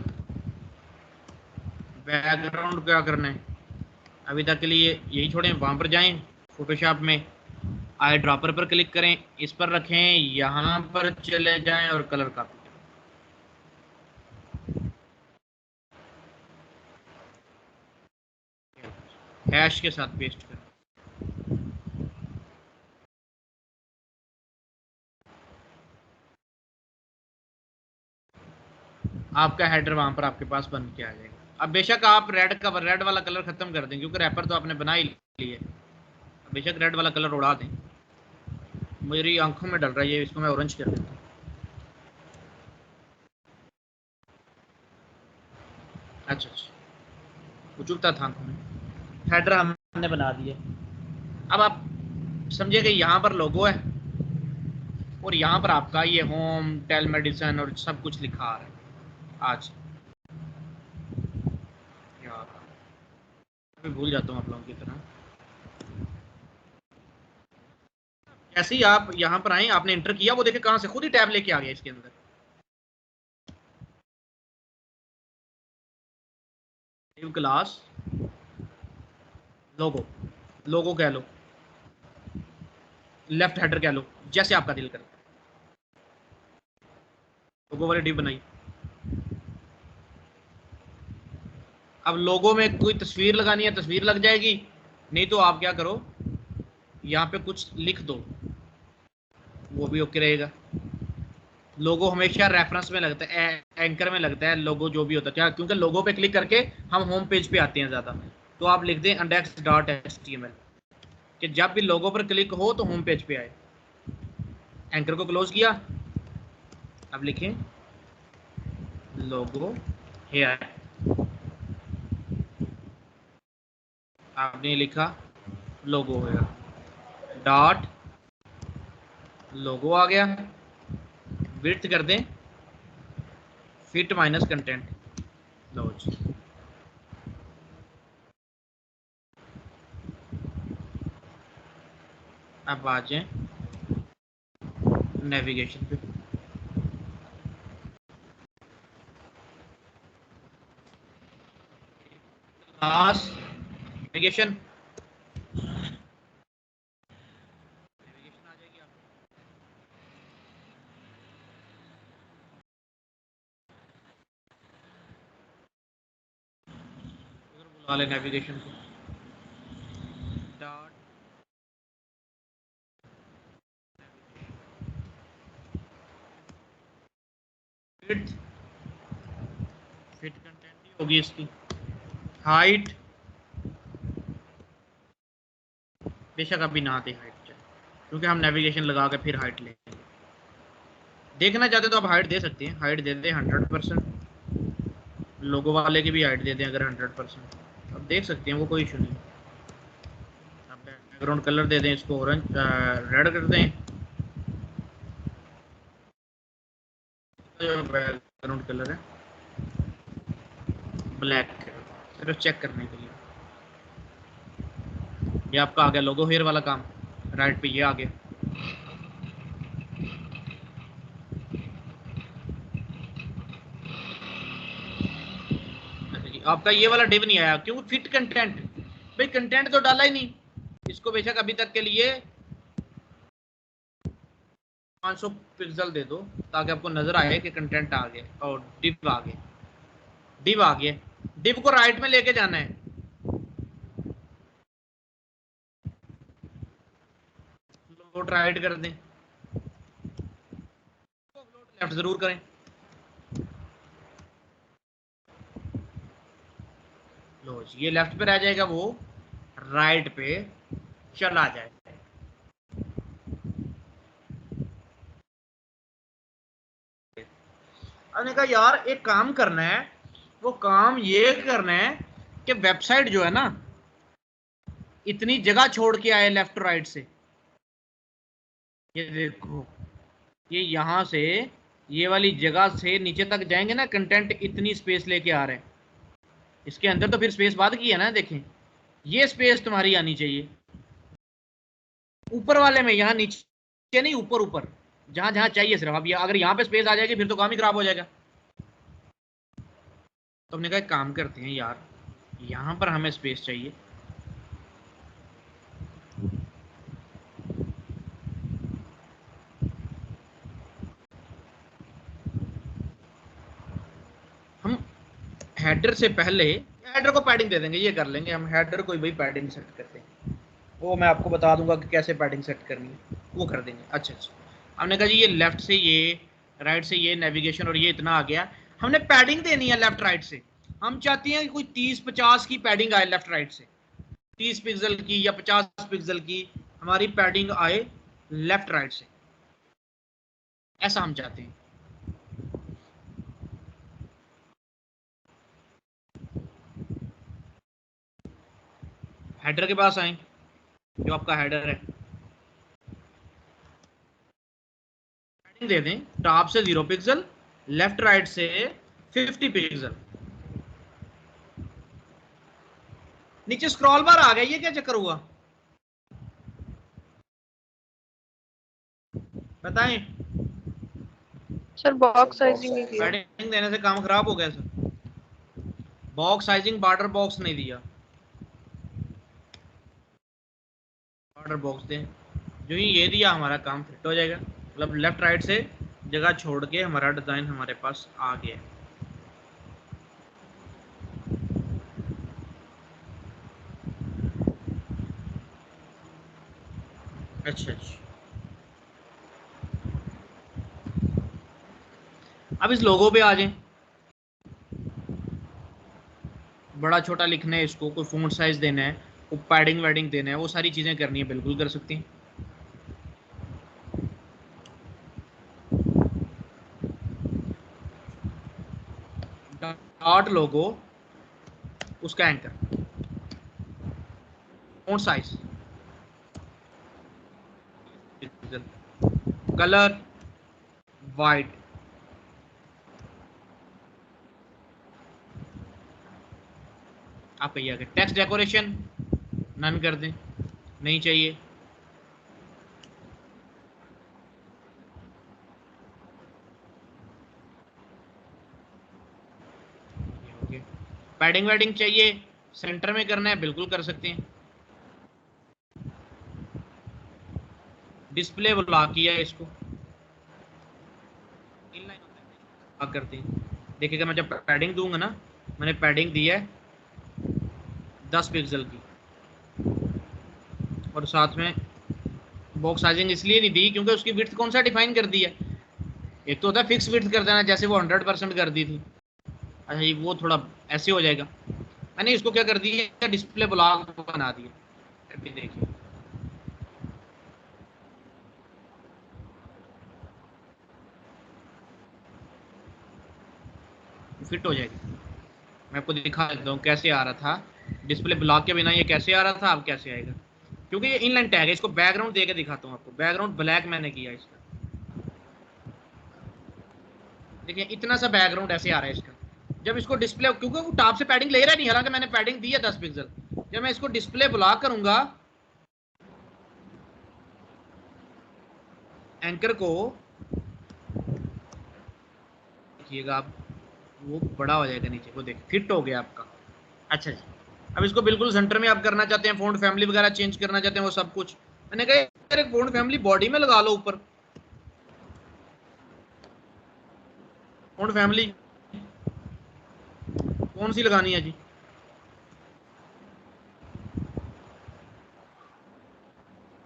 बैकग्राउंड क्या करना है, अभी तक के लिए यही छोड़ें, वहाँ पर जाएं, फोटोशॉप में आई ड्रॉपर पर क्लिक करें, इस पर रखें, यहाँ पर चले जाएं और कलर कॉपी करें, हैश के साथ पेस्ट करें। आपका हेडर वहां पर आपके पास बन के आ जाएगा। अब बेशक आप रेड वाला कलर खत्म कर दें, क्योंकि रैपर तो आपने बना ही लिए, बेशक रेड वाला कलर उड़ा दें, मेरी आंखों में डल रहा है, इसको मैं ऑरेंज कर देता हूँ। अच्छा, वो चुभता था आंखों में। हेडर हमने बना दिए। अब आप समझिए कि यहाँ पर लोगो है और यहाँ पर आपका ये होम, टेल मेडिसिन और सब कुछ लिखा आ रहा है। आज मैं भूल जाता हूँ आप लोगों की तरह। जैसे ही आप यहाँ पर आए, आपने इंटर किया, वो देखे कहाँ से खुद ही टैब लेके आ गया इसके अंदर। क्लास लोगो, लोगो कह लो, लेफ्ट हेडर कह लो, जैसे आपका दिल करे, लोगो वाली डिव बनाई। अब लोगो में कोई तस्वीर लगानी है, तस्वीर लग जाएगी, नहीं तो आप क्या करो, यहाँ पे कुछ लिख दो, वो भी ओके रहेगा। लोगो हमेशा रेफरेंस में लगता है, एंकर में लगता है लोगो जो भी होता है, क्या, क्योंकि लोगो पे क्लिक करके हम होम पेज पे आते हैं ज़्यादा। तो आप लिख दें index.html कि जब भी लोगो पर क्लिक हो तो होम पेज पे आए। एंकर को क्लोज किया, अब लिखें लोगो हेयर, आपने लिखा लोगो हेयर, डॉट लोगो आ गया, विड्थ कर दें फिट माइनस कंटेंट, लो जी। अब आ जाए नेविगेशन पे, क्लास नेविगेशन, आ जाएगी आपको, बुला ले नेविगेशन को, डॉट विड्थ फिट कंटेंट ही होगी इसकी। हाइट बेशक अभी ना दे हाइट, चले क्योंकि हम नेविगेशन लगा के फिर हाइट लेंगे। देखना चाहते तो आप हाइट दे सकते हैं, हाइट दे दें 100%। लोगो वाले की भी हाइट दे दें अगर 100%, अब देख सकते हैं वो कोई इशू नहीं। अब बैकग्राउंड कलर दे दें इसको ऑरेंज, रेड कर दें। बैकग्राउंड कलर है ब्लैक, सिर्फ चेक करने के लिए। ये आपका आ गया लोगो हेयर वाला काम, राइट पे ये आ गया। अच्छा जी, आपका ये वाला डिव नहीं आया, क्यों? फिट कंटेंट, भाई कंटेंट तो डाला ही नहीं। इसको बेशक अभी तक के लिए 500 पिक्सल दे दो ताकि आपको नजर आए कि कंटेंट आ गया और डिव आ गया। डिव आ गया, डिव को राइट में लेके जाना है। लोड राइट कर दें, लेफ्ट जरूर करें। लो जी, ये लेफ्ट पे रह जाएगा, वो राइट पे चला जाएगा। हमने कहा यार एक काम करना है, वो काम ये करना है कि वेबसाइट जो है ना इतनी जगह छोड़ के आए लेफ्ट राइट से। ये देखो, ये यहां से ये वाली जगह से नीचे तक जाएंगे ना, कंटेंट इतनी स्पेस लेके आ रहे हैं। इसके अंदर तो फिर स्पेस बाद की है ना, देखें ये स्पेस तुम्हारी आनी चाहिए ऊपर वाले में, यहाँ नीचे नहीं, ऊपर ऊपर जहां जहां चाहिए सिर्फ। अब अगर यहाँ पे स्पेस आ जाएगी फिर तो काम ही खराब हो जाएगा। तो हमने कहा एक काम करते हैं यार, यहाँ पर हमें स्पेस चाहिए। हम हेडर से पहले हेडर को पैडिंग दे देंगे, ये कर लेंगे हम। हेडर को भाई पैडिंग सेट करते हैं, वो मैं आपको बता दूंगा कि कैसे पैडिंग सेट करनी है, वो कर देंगे। अच्छा अच्छा, हमने कहा जी ये लेफ्ट से ये, राइट से ये नेविगेशन और ये इतना आ गया, हमने पैडिंग देनी है लेफ्ट राइट से। हम चाहते हैं कि कोई 30-50 की पैडिंग आए लेफ्ट राइट से, 30 पिक्सल की या 50 पिक्सल की हमारी पैडिंग आए लेफ्ट राइट से, ऐसा हम चाहते हैं। हेडर के पास आए, जो आपका हेडर है पैडिंग दे दें, टॉप से 0 पिक्सल, लेफ्ट राइट से 50 पिक्सल। नीचे स्क्रॉल बार आ गया, ये क्या चक्कर हुआ बताएं? सर बॉक्स साइजिंग नहीं किया। पैडिंग देने से काम खराब हो गया sir. Box sizing, border box नहीं दिया, बॉर्डर बॉक्स दें। जो ही ये दिया हमारा काम फिट हो जाएगा, मतलब लेफ्ट राइट से जगह छोड़ के हमारा डिजाइन हमारे पास आ गया। अच्छा अच्छा, अब इस लोगो पे आ जाएं। बड़ा छोटा लिखना है इसको, कोई फ़ॉन्ट साइज देना है, कोई पैडिंग वैडिंग देना है, वो सारी चीज़ें करनी है, बिल्कुल कर सकती हैं। डॉट लोगो, उसका anchor, font size, colour white, आप कहिए टेक्स्ट डेकोरेशन नन कर दें, नहीं चाहिए। ओके, पैडिंग वैडिंग चाहिए, सेंटर में करना है, बिल्कुल कर सकते हैं। डिस्प्ले बुला किया है इसको, करते हैं। देखिएगा मैं जब पैडिंग दूंगा ना, मैंने पैडिंग दी है 10 पिक्सल की, और साथ में बॉक्स साइजिंग इसलिए नहीं दी क्योंकि उसकी विड्थ कौन सा डिफाइन कर दी है। एक तो होता है फिक्स विड्थ कर देना, जैसे वो 100% कर दी थी, अच्छा ये वो थोड़ा ऐसे हो जाएगा। मैंने इसको क्या कर दिया, डिस्प्ले ब्लॉक बना दिया। अभी देखिए फिट हो जाएगी। मैं आपको दिखा देता हूँ कैसे आ रहा था डिस्प्ले ब्लॉक के बिना, ये कैसे आ रहा था, अब कैसे आएगा। क्योंकि ये इनलाइन टैग है, इसको बैकग्राउंड दे के दिखाता हूँ आपको। बैकग्राउंड ब्लैक मैंने किया इसका, देखिए इतना सा बैकग्राउंड ऐसे आ रहा है इसका। जब इसको डिस्प्ले, क्योंकि वो टॉप से पैडिंग ले रहा नहीं, हालांकि मैंने पैडिंग दी है 10 पिक्सल। जब मैं इसको डिस्प्ले ब्लॉक करूंगा, एंकर को देखिएगा आप, वो बड़ा हो जाएगा नीचे, वो देख फिट हो गया आपका। अच्छा जी, अब इसको बिल्कुल सेंटर में आप करना चाहते हैं, फ़ॉन्ट फैमिली वगैरह चेंज करना चाहते हैं, वो सब कुछ मैंने कहा यार एक फ़ॉन्ट फैमिली बॉडी में लगा लो ऊपर। फ़ॉन्ट फैमिली कौन सी लगानी है जी?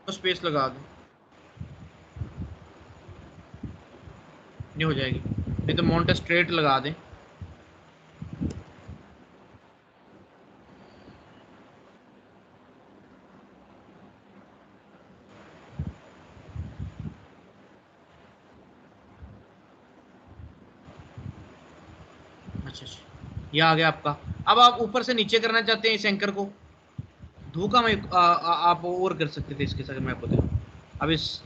तो स्पेस लगा दो, ये हो जाएगी। नहीं तो मॉन्टे स्ट्रेट लगा दें। अच्छा अच्छा, ये आ गया आपका। अब आप ऊपर से नीचे करना चाहते हैं इस एंकर को, धोखा में आप और कर सकते थे इसके साथ। मैं आपको बताऊं, अब इस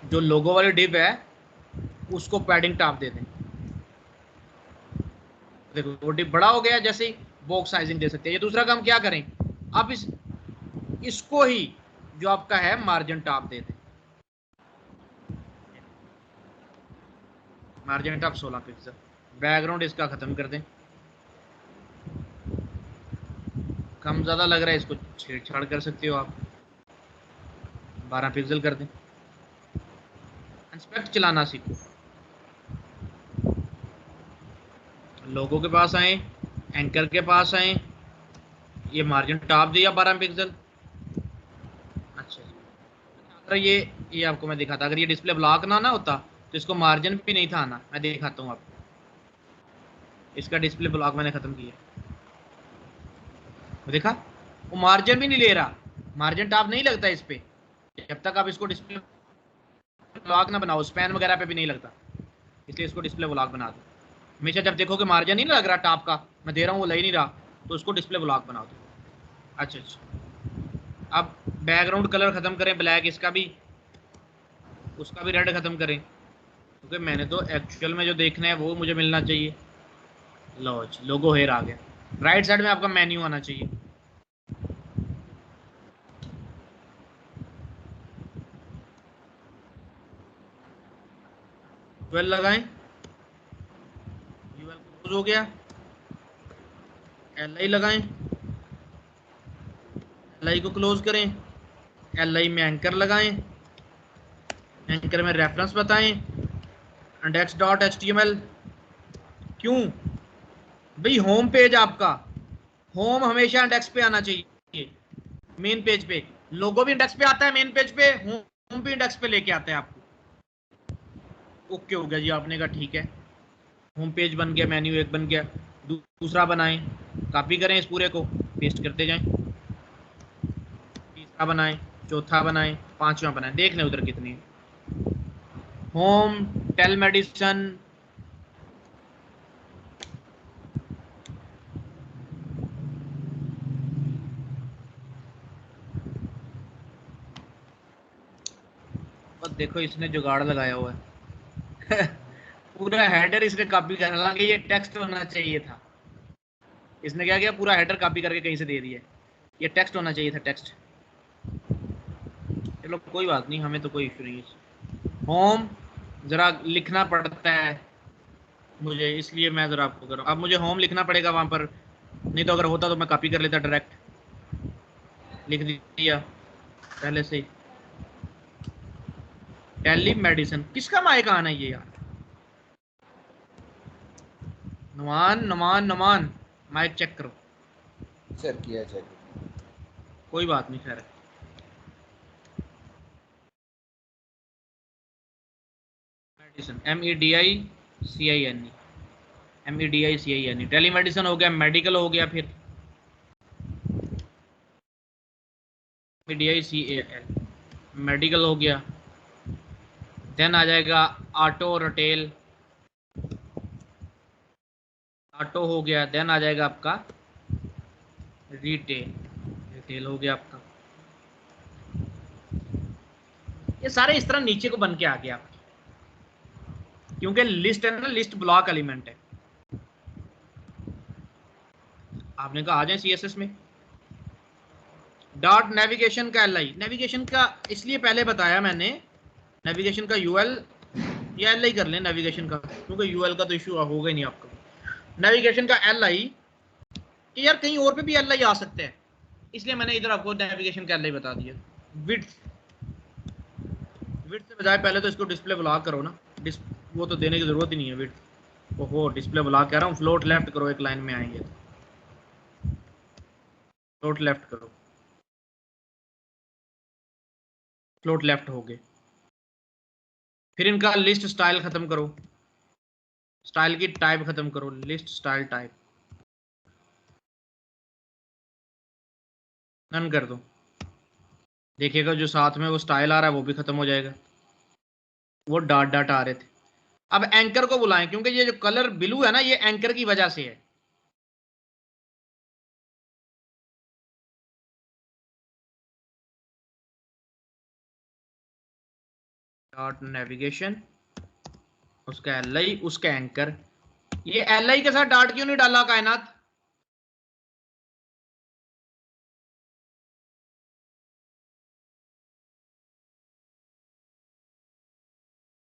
जो लोगो वाली डिप है उसको पैडिंग टॉप दे दें। देखो वो डिप बड़ा हो गया, जैसे ही बॉक्स साइजिंग दे सकते हैं। ये दूसरा काम क्या करें, आप इसको ही जो आपका है मार्जिन टॉप दे दें। Margin top 16 pixel. बैकग्राउंड इसका खत्म कर दें, कम ज़्यादा लग रहा है, इसको छेड़छाड़ कर सकते हो आप। 12 पिक्सल कर दें। इंस्पेक्ट चलाना सीखो, लोगों के पास आए, एंकर के पास आए, ये मार्जिन टॉप दिया 12 पिक्सल। अच्छा, अगर ये आपको मैं दिखाता, अगर ये डिस्प्ले ब्लॉक ना होता तो इसको मार्जिन भी नहीं था आना। मैं दिखाता हूँ आपको, इसका डिस्प्ले ब्लॉक मैंने खत्म किया, देखा वो मार्जिन भी नहीं ले रहा, मार्जिन टॉप नहीं लगता इस पे जब तक आप इसको डिस्प्ले ब्लॉक ना बनाओ। स्पैन वगैरह पे भी नहीं लगता, इसलिए इसको डिस्प्ले ब्लॉक बना दो। हमेशा जब देखो कि मार्जिन नहीं लग रहा टॉप का, मैं दे रहा हूँ वो लग नहीं रहा, तो उसको डिस्प्ले ब्लॉक बना दो। अच्छा अच्छा, अब बैकग्राउंड कलर ख़त्म करें ब्लैक, इसका भी उसका भी रेड ख़त्म करें, क्योंकि मैंने तो एक्चुअल में जो देखना है वो मुझे मिलना चाहिए। लो जी, लोगो हेयर आ गया। राइट साइड में आपका मेन्यू आना चाहिए। ट्वेल्व लगाएं, यूएल क्लोज हो गया। एल आई लगाएं, एल आई को क्लोज करें। एल आई में एंकर लगाएं, एंकर में रेफरेंस बताएं, index dot H T M L. क्यों भाई, होम पेज आपका, होम हमेशा इंडेक्स पे आना चाहिए, मेन पेज पे। लोगो भी इंडेक्स पे आता है मेन पेज पे, होम भी इंडेक्स पे लेके आता है आपको। ओके हो गया जी, आपने कहा ठीक है, होम पेज बन गया, मेन्यू एक बन गया। दूसरा बनाएं, कॉपी करें इस पूरे को, पेस्ट करते जाएं। तीसरा बनाएं, चौथा बनाएं, पांचवा बनाएं, देख लें उधर कितनी है। होम, टेल मेडिसन, और देखो इसने जुगाड़ लगाया हुआ है पूरा हेडर इसने कॉपी कर, हालांकि ये टेक्स्ट होना चाहिए था। इसने क्या किया, पूरा हेडर कॉपी करके कहीं से दे दिया। ये टेक्स्ट होना चाहिए था, टेक्स्ट। चलो कोई बात नहीं, हमें तो कोई इशू नहीं है। होम ज़रा लिखना पड़ता है मुझे, इसलिए मैं ज़रा आपको कर रहा हूँ। अब मुझे होम लिखना पड़ेगा वहाँ पर, नहीं तो अगर होता तो मैं कॉपी कर लेता, डायरेक्ट लिख दिया पहले से ही। टेली मेडिसिन किसका माइक आना है ये यार? नुमान नुमान नुमान, माइक चेक करो। सर किया चेक। कोई बात नहीं, खैर medicine, MEDICINE, MEDICAL telemedicine हो गया, मेडिकल हो गया, फिर MEDICAL मेडिकल हो गया, देन आ जाएगा ऑटो रिटेल, ऑटो हो गया, देन आ जाएगा आपका रिटेल, रिटेल हो गया आपका। ये सारे इस तरह नीचे को बन के आ गया आपकी, क्योंकि लिस्ट है ना, लिस्ट ब्लॉक एलिमेंट है। आपने कहा आ जाए CSS में। डॉट नेविगेशन का LI, नेविगेशन का इसलिए पहले बताया मैंने, नेविगेशन का UL या LI कर लें नेविगेशन का, क्योंकि UL का तो इशू होगा ही नहीं आपका। नेविगेशन का LI कि यार कहीं और पे भी LI आ सकते हैं, इसलिए मैंने इधर आपको नेविगेशन का LI बता दिया। विड्थ, विड्थ से बजाय पहले तो इसको डिस्प्ले ब्लॉक करो ना, वो तो देने की जरूरत ही नहीं है विड्थ। ओहो डिस्प्ले ब्लॉक कह रहा हूँ, फ्लोट लेफ्ट करो, एक लाइन में आएंगे, फ्लोट लेफ्ट करो, फ्लोट लेफ्ट हो गए। फिर इनका लिस्ट स्टाइल खत्म करो, स्टाइल की टाइप खत्म करो, लिस्ट स्टाइल टाइप नन कर दो। देखिएगा जो साथ में वो स्टाइल आ रहा है वो भी खत्म हो जाएगा, वो डॉट डॉट आ रहे थे। अब एंकर को बुलाएं, क्योंकि ये जो कलर ब्लू है ना, ये एंकर की वजह से है। डॉट नेविगेशन, उसका LI, उसका एंकर। ये LI के साथ डॉट क्यों नहीं डाला कायनात?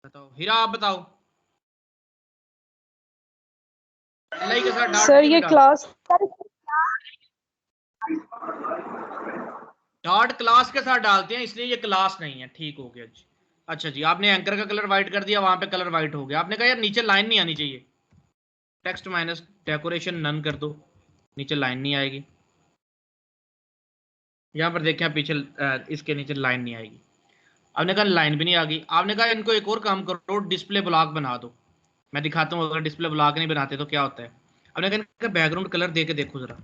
बताओ हीरा, आप बताओ LI के साथ डॉट सर क्यों ये नहीं क्लास डॉट क्लास के साथ डालते हैं, इसलिए ये क्लास नहीं है। ठीक हो गया जी। अच्छा जी, आपने एंकर का कलर वाइट कर दिया, वहां पे कलर वाइट हो गया। आपने कहा यार नीचे लाइन नहीं आनी चाहिए, टेक्स्ट माइनस डेकोरेशन नन कर दो, नीचे लाइन नहीं आएगी। यहाँ पर देखें आप पीछे इसके नीचे लाइन नहीं आएगी। आपने कहा लाइन भी नहीं आ गई, आपने कहा इनको एक और काम करो, डिस्प्ले ब्लॉक बना दो। मैं दिखाता हूँ अगर डिस्प्ले ब्लॉक नहीं बनाते तो क्या होता है। आपने कहा बैकग्राउंड कलर दे के देखो जरा,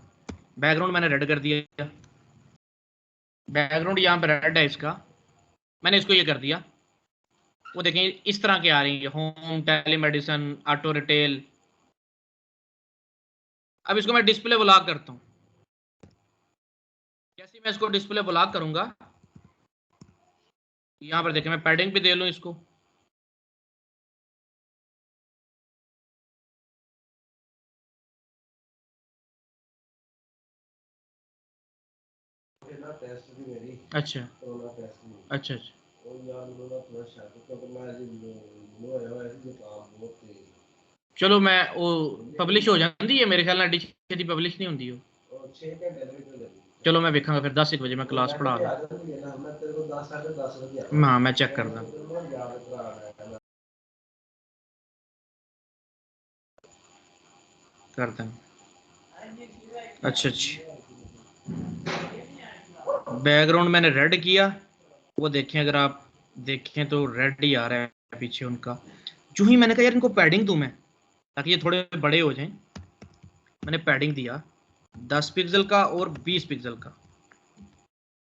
बैकग्राउंड मैंने रेड कर दिया, बैकग्राउंड यहाँ पर रेड है इसका, मैंने इसको ये कर दिया, वो देखें इस तरह के आ रही है, होम, टेलीमेडिसिन, ऑटो रिटेल। अब इसको मैं डिस्प्ले ब्लॉक करता हूँ। जैसे मैं इसको डिस्प्ले ब्लॉक करूंगा, यहाँ पर देखें मैं पैडिंग भी दे लूँ इसको, अच्छा अच्छा अच्छा, चलो मैं वो पब्लिश हो जाती है मेरे ख्याल डिश यदि पब्लिश नहीं होती हो। चलो मैं देखा फिर 10 बजे मैं क्लास पढ़ा रहा। हाँ मैं चेक करता करता हूँ। अच्छा अच्छा, बैकग्राउंड मैंने रेड किया, वो देखें अगर आप देखें तो रेड ही आ रहा है पीछे उनका। जो ही मैंने कहा यार इनको पैडिंग दूं मैं, ताकि ये थोड़े बड़े हो जाएं, मैंने पैडिंग दिया 10 पिक्सल का और 20 पिक्सल का।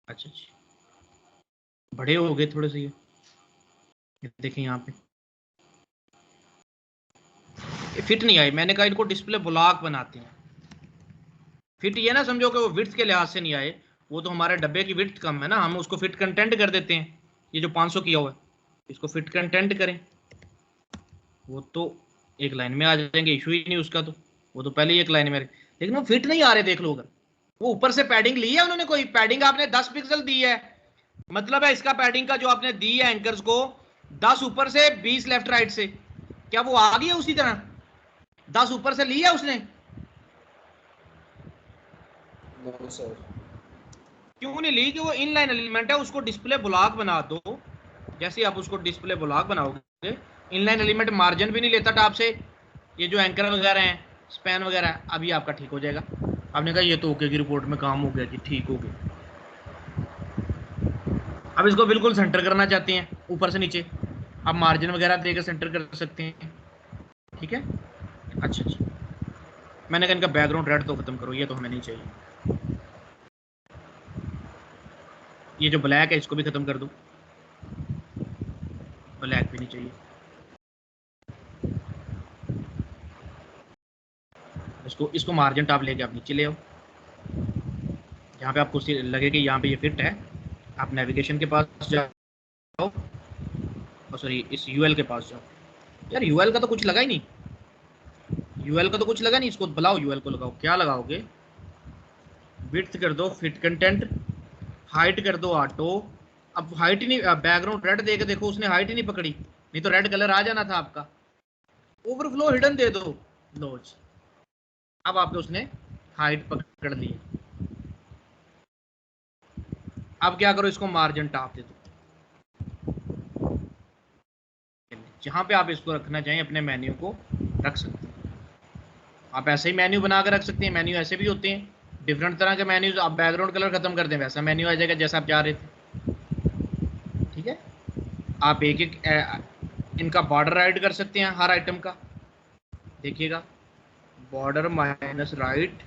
अच्छा अच्छा, बड़े हो गए थोड़े से ये देखें यहाँ पे फिट नहीं आई। मैंने कहा इनको डिस्प्ले ब्लॉक बनाते हैं, फिट ये ना समझो कि वो विड्थ के लिहाज से नहीं आए, वो तो हमारे डब्बे की विड्थ कम है ना, हम उसको फिट कंटेंट कर देते हैं। ये जो 500 किया हुआ है इसको फिट कंटेंट करें, वो तो एक लाइन में आ जाएंगे, इशू ही नहीं उसका, तो वो तो पहले ही एक लाइन में, लेकिन वो फिट नहीं आ रहे। देख लो अगर वो ऊपर से पैडिंग ली है उन्होंने, कोई पैडिंग आपने 10 पिक्सल दी है, मतलब है इसका पैडिंग का जो आपने दी है एंकर्स को 10 ऊपर से 20 लेफ्ट राइट से, क्या वो आ गई है उसी तरह 10 ऊपर से ली है उसने? क्यों नहीं ली? कि वो इनलाइन एलिमेंट है, उसको डिस्प्ले ब्लॉक बना दो। जैसे आप उसको डिस्प्ले ब्लॉक बनाओगे, इनलाइन एलिमेंट मार्जिन भी नहीं लेता टॉप से, ये जो एंकर वगैरह हैं, स्पैन वगैरह, अभी आपका ठीक हो जाएगा। आपने कहा ये तो ओके की रिपोर्ट में काम हो गया जी, ठीक हो गया। अब इसको बिल्कुल सेंटर करना चाहते हैं ऊपर से नीचे, आप मार्जिन वगैरह देकर सेंटर कर सकते हैं, ठीक है। अच्छा अच्छा, मैंने कहा इनका बैकग्राउंड रेड तो खत्म करो, ये तो हमें नहीं चाहिए। ये जो ब्लैक है इसको भी खत्म कर दो, ब्लैक भी नहीं चाहिए। इसको मार्जिन टॉप लेके आप नीचे ले आओ, जहाँ पे आपको लगे कि यहाँ पे ये फिट है। आप नेविगेशन के पास जाओ, सॉरी इस यूएल के पास जाओ। यार यूएल का तो कुछ लगा ही नहीं, यूएल का तो कुछ लगा नहीं, इसको बुलाओ, यूएल को लगाओ। क्या लगाओगे? विड्थ कर दो फिट कंटेंट, हाइट कर दो ऑटो। अब हाइट ही नहीं, बैकग्राउंड रेड दे के देखो, उसने हाइट ही नहीं पकड़ी, नहीं तो रेड कलर आ जाना था आपका। ओवरफ्लो हिडन दे दो, लो जी। अब आपके उसने हाइट पकड़ ली। अब क्या करो, इसको मार्जिन टॉप दे दो। जहां पे आप इसको रखना चाहें अपने मेन्यू को रख सकते हैं। आप ऐसे ही मेन्यू बना कर रख सकते हैं, मेन्यू ऐसे भी होते हैं, डिफरेंट तरह के मेन्यूज। आप बैकग्राउंड कलर खत्म कर दें, वैसा मेन्यू आ जाएगा जैसा आप चाह रहे थे। ठीक है, आप एक एक इनका बॉर्डर ऐड कर सकते हैं हर आइटम का। देखिएगा, border minus right,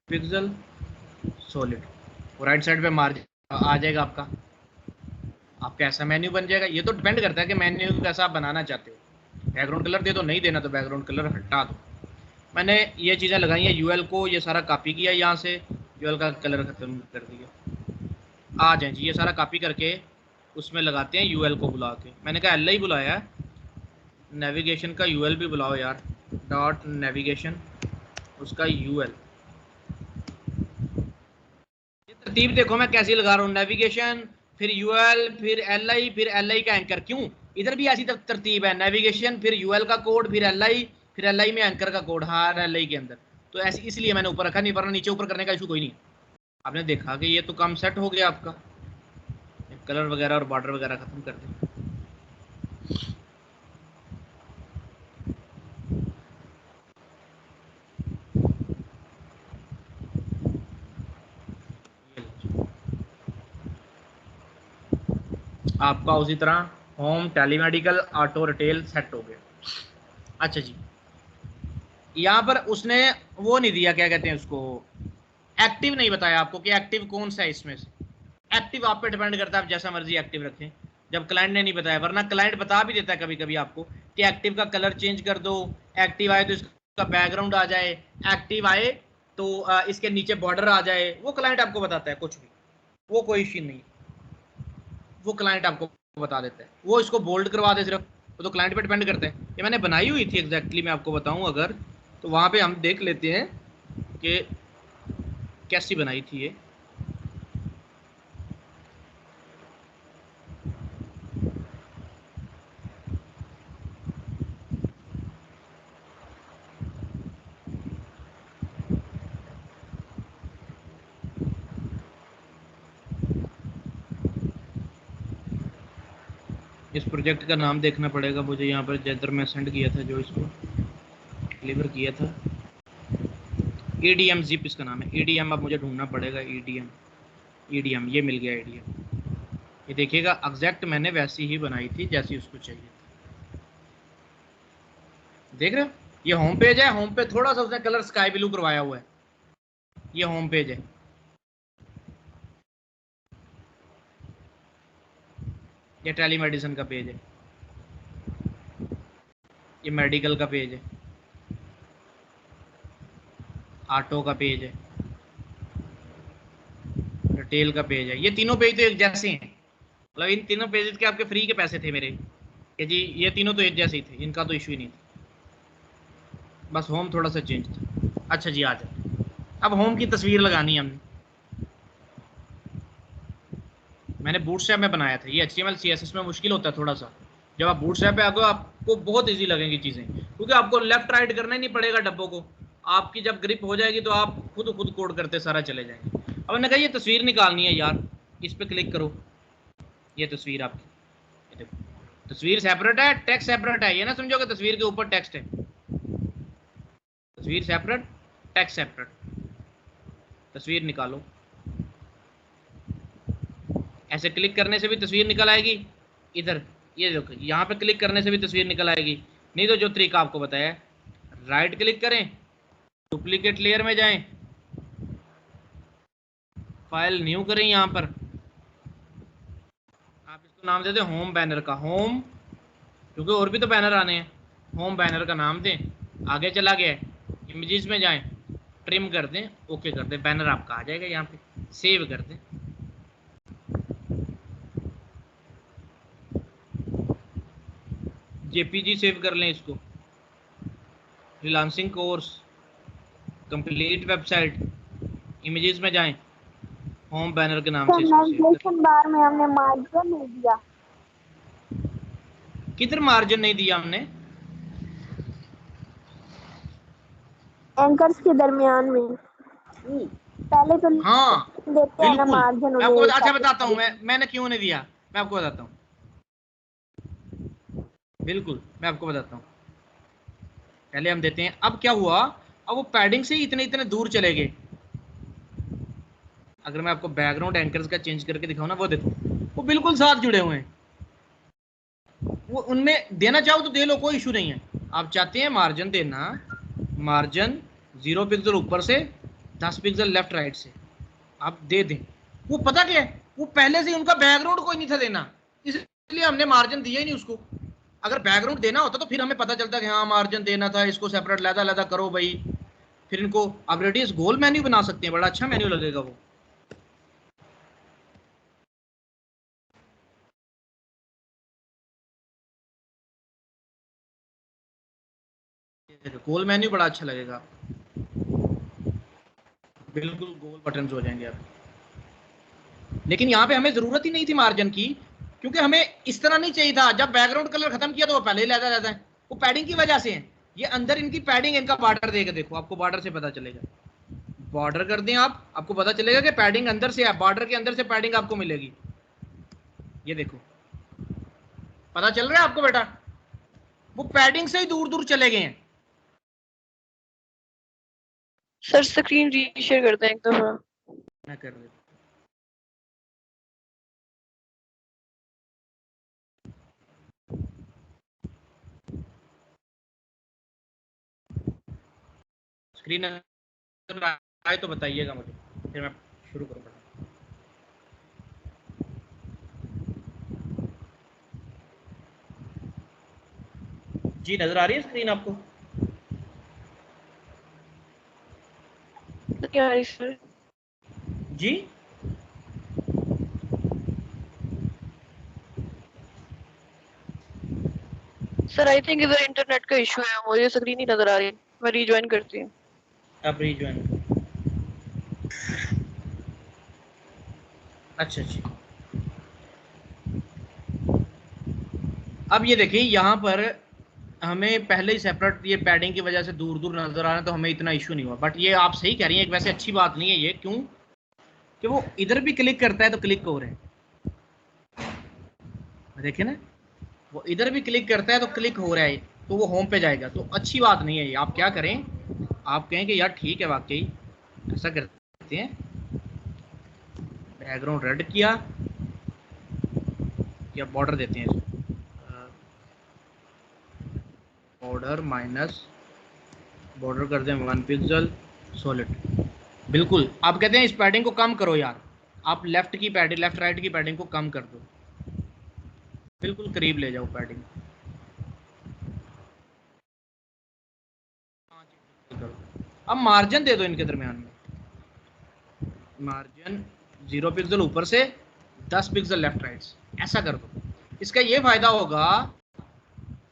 pixel solid, और राइट साइड पे मार्जिन आ जाएगा आपका। आपका ऐसा मेन्यू बन जाएगा। ये तो डिपेंड करता है कि मेन्यू कैसा आप बनाना चाहते हो। बैकग्राउंड कलर दे दो, नहीं देना तो बैकग्राउंड कलर हटा दो। मैंने ये चीज़ें लगाई हैं, यूएल को ये सारा कॉपी किया, यहाँ से यूएल का कलर खत्म कर दिया। आ जाए जी, ये सारा कॉपी करके उसमें लगाते हैं यूएल को बुला के। मैंने कहा एल ही बुलाया है, नेविगेशन का यूएल भी बुलाओ यार, डॉट नेविगेशन उसका यूएल। ये तरतीब देखो मैं कैसी लगा रहा हूँ, नेविगेशन फिर यूएल फिर एलआई फिर एलआई का एंकर। क्यों? इधर भी ऐसी तरतीब है, नेविगेशन फिर यूएल का कोड फिर एलआई फिर एलआई में एंकर का कोड, हाँ एलआई के अंदर। तो ऐसी इसलिए मैंने ऊपर रखा, नहीं वरना नीचे ऊपर करने का इशू कोई नहीं। आपने देखा कि ये तो काम सेट हो गया आपका, कलर वगैरह और बॉर्डर वगैरह खत्म कर दें। आपका उसी तरह होम, टेलीमेडिकल, ऑटो रिटेल सेट हो गया। अच्छा जी, यहाँ पर उसने वो नहीं दिया, क्या कहते हैं उसको, एक्टिव नहीं बताया आपको कि एक्टिव कौन सा है इसमें से। एक्टिव आप पे डिपेंड करता है, आप जैसा मर्जी एक्टिव रखें, जब क्लाइंट ने नहीं बताया। वरना क्लाइंट बता भी देता है कभी कभी आपको कि एक्टिव का कलर चेंज कर दो, एक्टिव आए तो इसका बैकग्राउंड आ जाए, एक्टिव आए तो इसके नीचे बॉर्डर आ जाए। वो क्लाइंट आपको बताता है, कुछ भी, वो कोई इश्यू नहीं, वो क्लाइंट आपको बता देता है। वो इसको बोल्ड करवा दे सिर्फ, वो तो क्लाइंट पे डिपेंड करता है। ये मैंने बनाई हुई थी एग्जैक्टली, मैं आपको बताऊं अगर, तो वहाँ पे हम देख लेते हैं कि कैसी बनाई थी ये। इस प्रोजेक्ट का नाम देखना पड़ेगा मुझे, यहाँ पर जिधर मैं सेंड किया था, जो इसको डिलीवर किया था, EDM जिप इसका नाम है। EDM अब मुझे ढूंढना पड़ेगा, EDM ये मिल गया EDM। ये देखिएगा एग्जैक्ट मैंने वैसी ही बनाई थी जैसी उसको चाहिए था। देख रहे हो, ये होम पेज है, होम पे थोड़ा सा उसने कलर स्काई ब्लू करवाया हुआ है। ये होम पेज है, ये टेलीमेडिसिन का पेज है, ये मेडिकल का पेज है, ऑटो का पेज है, रिटेल का पेज है। ये तीनों पेज तो एक जैसे हैं, मतलब इन तीनों पेजेस के आपके फ्री के पैसे थे मेरे कि जी, ये तीनों तो एक जैसे ही थे, इनका तो इशू ही नहीं था, बस होम थोड़ा सा चेंज था। अच्छा जी, आ जाए। अब होम की तस्वीर लगानी है हमने, मैंने बूटस्ट्रैप में बनाया था। ये HTML CSS में मुश्किल होता है थोड़ा सा, जब आप बूटस्ट्रैप पे आ गए आपको बहुत इजी लगेंगी चीज़ें, क्योंकि आपको लेफ्ट राइट करना ही नहीं पड़ेगा डब्बों को। आपकी जब ग्रिप हो जाएगी तो आप खुद कोड करते सारा चले जाएंगे। अब मैंने कहा ये तस्वीर निकालनी है यार, इस पर क्लिक करो, ये तस्वीर आपकी, ये देखो तस्वीर सेपरेट है, टेक्स्ट सेपरेट है। ये ना समझो कि तस्वीर के ऊपर टेक्स्ट है, तस्वीर सेपरेट, टेक्स्ट सेपरेट। तस्वीर निकालो, ऐसे क्लिक करने से भी तस्वीर निकल आएगी, इधर ये देखो यहाँ पे क्लिक करने से भी तस्वीर निकल आएगी। नहीं तो जो तरीका आपको बताया है, राइट क्लिक करें, डुप्लीकेट लेयर में जाएं, फाइल न्यू करें, यहाँ पर आप इसको नाम दे दें होम बैनर का, होम, क्योंकि और भी तो बैनर आने हैं, होम बैनर का नाम दें। आगे चला गया, इमेजेस में जाएं, ट्रिम कर दें, ओके कर दें, बैनर आपका आ जाएगा। यहाँ पे सेव कर दें, जेपीजी सेव कर लें इसको, freelancing course, complete website, images में जाएं, होम बैनर के नाम से इसको सेव करें। बार में हमने मार्जिन नहीं दिया। किधर मार्जिन नहीं दिया हमने? एंकर्स के दरमियान में पहले तो हाँ देते हैं ना बिल्कुल, मार्जिन। मैं आपको अच्छा बताता हूँ, मैंने क्यों नहीं दिया, मैं आपको बताता हूँ, बिल्कुल मैं आपको बताता हूँ। पहले हम देते हैं। अब क्या हुआ, अब वो पैडिंग से ही इतने इतने दूर चले गए। अगर मैं आपको बैकग्राउंड एंकर्स का चेंज करके दिखाऊं ना, वो देखो वो बिल्कुल साथ जुड़े हुए हैं। वो उनमें देना चाहो तो दे लो, कोई इशू नहीं है। आप चाहते हैं मार्जिन देना, मार्जिन 0 पिक्सल ऊपर से, 10 पिक्सल लेफ्ट राइट से आप दे दें। वो पता क्या है, वो पहले से उनका बैकग्राउंड कोई नहीं था देना, इसलिए हमने मार्जिन दिया ही नहीं उसको। अगर बैकग्राउंड देना होता तो फिर हमें पता चलता कि हाँ मार्जिन देना था, इसको सेपरेट लहदा लहदा करो भाई। फिर इनको आप रेडियस गोल मेन्यू बना सकते हैं, बड़ा अच्छा मेन्यू लगेगा वो। गोल मेन्यू बड़ा अच्छा लगेगा, बिल्कुल गोल बटन हो जाएंगे आप। लेकिन यहाँ पे हमें जरूरत ही नहीं थी मार्जिन की, क्योंकि हमें इस तरह नहीं चाहिए था। जब बैकग्राउंड कलर खत्म किया तो वो पहले ही लहदा रहता है, वो पैडिंग की वजह से है। ये अंदर इनकी पैडिंग, इनका बॉर्डर देगा, देखो आपको बॉर्डर से पता चलेगा। बॉर्डर कर दें आप, आपको पता चलेगा कि पैडिंग अंदर से है, बॉर्डर के अंदर से पैडिंग आपको मिलेगी। ये देखो पता चल रहा है आपको बेटा, वो पैडिंग से ही दूर दूर चले गए हैं। सर स्क्रीन रीशेयर करते हैं एक दफा। मैं कर देता स्क्रीन आए तो बताइएगा मुझे, फिर मैं शुरू करूँगा। जी नजर आ रही है स्क्रीन आपको? क्या है सर? जी सर आई थिंक इधर इंटरनेट का इशू है, मुझे स्क्रीन ही नजर आ रही है। मैं रीज्वाइन करती हूँ। आप रीज्वाइन। अच्छा जी, अब ये देखिए यहाँ पर हमें पहले ही सेपरेट ये पैडिंग की वजह से दूर दूर नजर आ रहा है, तो हमें इतना इशू नहीं हुआ। बट ये आप सही कह रही हैं, एक वैसे अच्छी बात नहीं है ये। क्यों? कि वो इधर भी क्लिक करता है तो क्लिक हो रहे हैं, देखिए ना, वो इधर भी क्लिक करता है तो क्लिक हो रहा है, तो वो होम पे जाएगा, तो अच्छी बात नहीं है ये। आप क्या करें, आप कहें कि यार ठीक है वाकई ऐसा करते हैं, बैकग्राउंड रेड किया या बॉर्डर देते हैं इसको, बॉर्डर माइनस, बॉर्डर कर दें 1 पिक्सल सॉलिड। बिल्कुल आप कहते हैं इस पैडिंग को कम करो यार, आप लेफ्ट की पैडिंग, लेफ्ट राइट की पैडिंग को कम कर दो, बिल्कुल करीब ले जाओ पैडिंग। अब मार्जिन दे दो इनके दरमियान में, मार्जिन 0 पिक्सल ऊपर से, 10 पिक्सल लेफ्ट राइट से, ऐसा कर दो। इसका ये फायदा होगा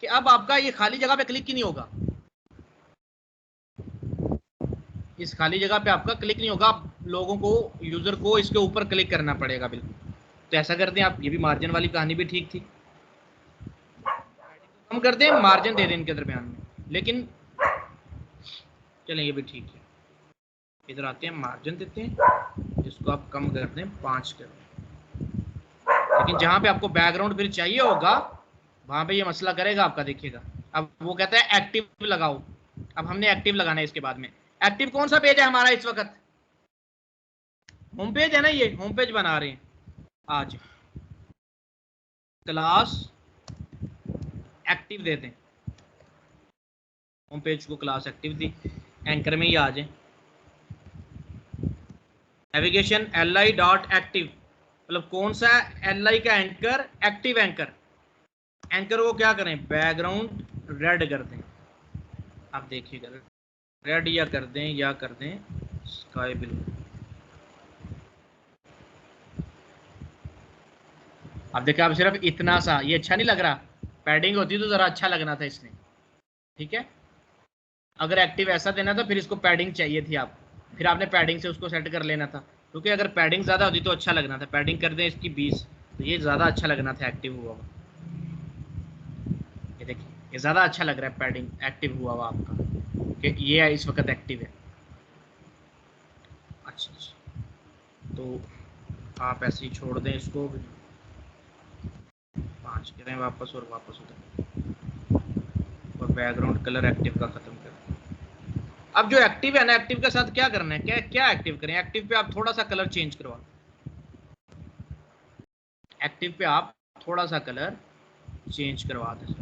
कि अब आपका ये खाली जगह पे क्लिक ही नहीं होगा, इस खाली जगह पे आपका क्लिक नहीं होगा, लोगों को, यूजर को इसके ऊपर क्लिक करना पड़ेगा बिल्कुल। तो ऐसा कर दें आप, ये भी मार्जिन वाली कहानी भी ठीक थी, हम कर दें मार्जिन दे दें इनके दरमियान में। लेकिन चलें ये भी ठीक है, इधर आते हैं मार्जिन देते हैं, इसको आप कम कर दें 5 कर दें। लेकिन जहाँ पे आपको बैकग्राउंड फिर चाहिए होगा वहाँ पे ये मसला करेगा आपका, देखिएगा। अब वो कहता है एक्टिव लगाओ, अब हमने एक्टिव लगाना है इसके बाद में। एक्टिव कौन सा पेज है हमारा इस वक्त? होम पेज है ना, ये होम पेज बना रहे हैं आज, क्लास एक्टिव देते हैं, होम पेज को क्लास एक्टिव थी, एंकर में ही आ जाए। नेविगेशन li डॉट एक्टिव, मतलब कौन सा li का एंकर, एक्टिव एंकर। एंकर को क्या करें, बैकग्राउंड रेड कर दें। आप देखिएगा रेड या कर दें स्काई ब्लू। आप देखिए, आप सिर्फ इतना सा, ये अच्छा नहीं लग रहा, पैडिंग होती तो जरा अच्छा लगना था इसमें, ठीक है। अगर एक्टिव ऐसा देना था फिर इसको पैडिंग चाहिए थी आप, फिर आपने पैडिंग से उसको सेट कर लेना था, क्योंकि अगर पैडिंग ज़्यादा होती तो अच्छा लगना था। पैडिंग कर दें इसकी 20, तो ये ज़्यादा अच्छा लगना था एक्टिव हुआ हुआ। ये देखिए ये ज़्यादा अच्छा लग रहा है पैडिंग एक्टिव हुआ हुआ आपका, कि ये इस वक्त एक्टिव है। अच्छा, तो आप ऐसे ही छोड़ दें इसको, 5 करें वापस और वापस उधर, और बैकग्राउंड कलर एक्टिव का ख़त्म करें। अब जो एक्टिव है ना, एक्टिव के साथ क्या करना है, क्या क्या एक्टिव करें। एक्टिव पे आप थोड़ा सा कलर चेंज करवा, एक्टिव पे आप थोड़ा सा कलर चेंज करवा दें।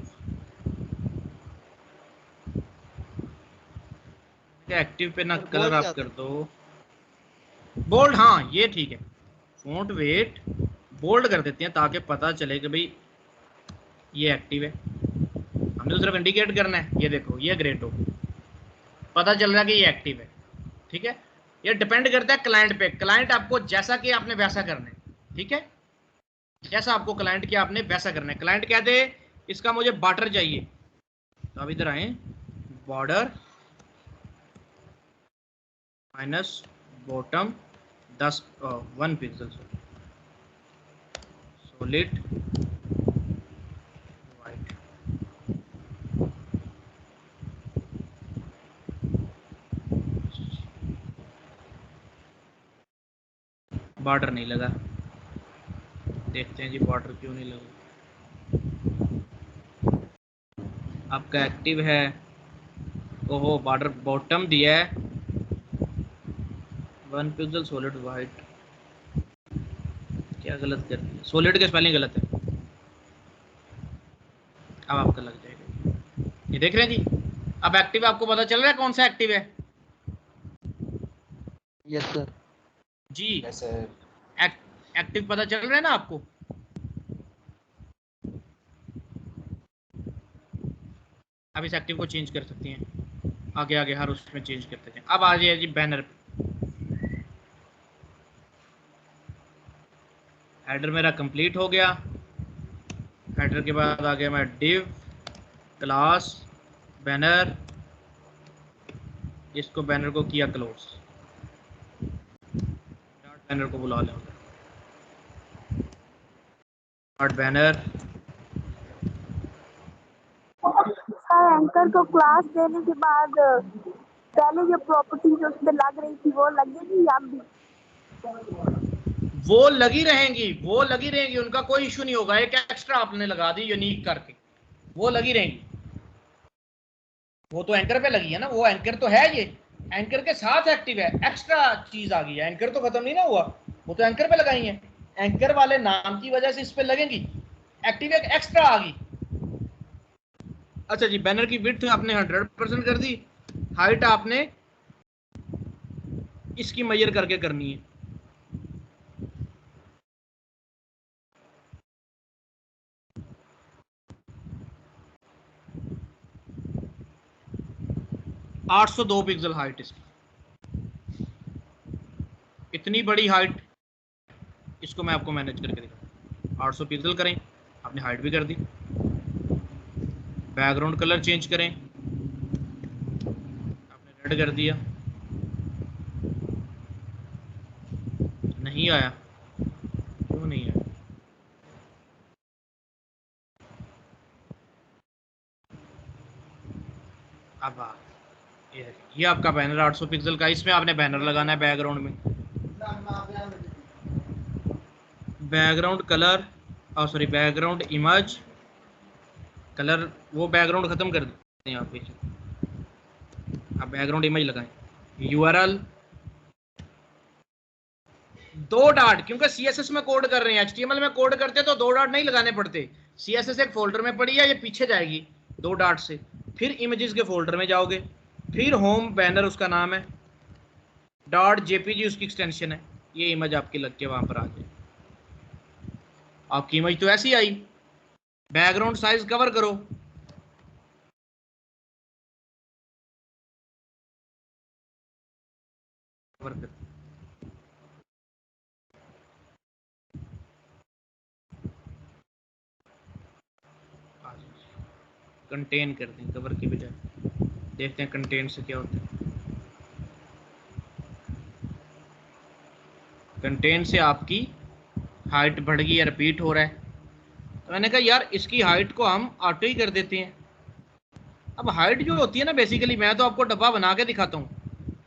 एक्टिव पे ना कलर आप कर दो बोल्ड, हाँ ये ठीक है। फॉन्ट वेट बोल्ड कर देते हैं ताकि पता चले कि भाई ये एक्टिव है। हमने तो सिर्फ इंडिकेट करना है, ये देखो ये ग्रेट हो, पता चल रहा है कि ये एक्टिव है, ठीक है। ये डिपेंड करता है क्लाइंट पे, क्लाइंट आपको जैसा कि आपने वैसा करना है, ठीक है। जैसा आपको क्लाइंट किया आपने वैसा करना है। क्लाइंट कहते इसका मुझे बॉर्डर चाहिए, तो अब इधर आए, border minus bottom 1 pixel, solid white. Border नहीं लगा, देखते हैं जी बॉर्डर क्यों नहीं लगा। आपका एक्टिव है, ओहो बॉर्डर बॉटम दिया है 1 पिक्सल सॉलिड वाइट, क्या गलत कर दिया, सॉलिड के स्पेलिंग गलत है। अब आपका लग जाएगा, ये देख रहे हैं जी। अब एक्टिव आपको पता चल रहा है कौन सा एक्टिव है। यस सर जी यस सर। एक्टिव पता चल रहा है ना आपको। अब इस एक्टिव को चेंज कर सकते हैं, आगे आगे हर उसमें चेंज करते हैं। अब आ जाइए जी बैनर पे, हेडर मेरा कंप्लीट हो गया। हेडर के बाद आ गया मैं डिव क्लास बैनर, इसको बैनर को किया क्लोज, बैनर को बुला लें, बैनर। एंकर को क्लास देने के बाद पहले जो प्रॉपर्टीज उसमें लग रही थी वो लगेगी या भी? वो लगी रहेंगी, उनका कोई इशू नहीं होगा। एक एक्स्ट्रा आपने लगा दी यूनिक करके, वो लगी रहेंगी। वो तो एंकर पे लगी है ना, वो एंकर तो है, ये एंकर के साथ एक्टिव है, एक्स्ट्रा चीज आ गई है। एंकर तो खत्म नहीं ना हुआ, वो तो एंकर पे लगाई है, एंकर वाले नाम की वजह से इस पे लगेंगी, एक्टिव एक एक्स्ट्रा आ गई। अच्छा जी, बैनर की विड्थ आपने 100% कर दी, हाइट आपने इसकी मेजर करके करनी है। $802 पिक्सल हाइट इसकी, इतनी बड़ी हाइट, इसको मैं आपको मैनेज करके दिखाऊं। 800 पिक्सल करें, आपने हाइट भी कर दी। बैकग्राउंड कलर चेंज करें, आपने रेड कर दिया, नहीं आया, क्यों नहीं आया। अब ये आपका बैनर 800 पिक्सल का, इसमें आपने बैनर लगाना है बैकग्राउंड में। बैकग्राउंड कलर और सॉरी बैकग्राउंड इमेज कलर, वो बैकग्राउंड खत्म कर देते हैं आप पीछे, आप बैकग्राउंड इमेज लगाएं। यूआरएल 2 डॉट, क्योंकि CSS में कोड कर रहे हैं, HTML में कोड करते तो 2 डॉट नहीं लगाने पड़ते। CSS एक फोल्डर में पड़ी है, ये पीछे जाएगी 2 डॉट से, फिर इमेजेस के फोल्डर में जाओगे, फिर होम बैनर उसका नाम है, .jpg उसकी एक्सटेंशन है, ये इमेज आपकी लग के वहां पर आ जाए। आपकी इमेज तो ऐसी आई। बैकग्राउंड साइज कवर करो, कवर कर, कंटेन कर दें कवर की बजाय, देखते हैं कंटेन से क्या होता है। कंटेन से आपकी हाइट बढ़ गई या रिपीट हो रहा है, तो मैंने कहा यार इसकी हाइट को हम ऑटो ही कर देते हैं। अब हाइट जो होती है ना, बेसिकली मैं तो आपको डब्बा बना के दिखाता हूँ,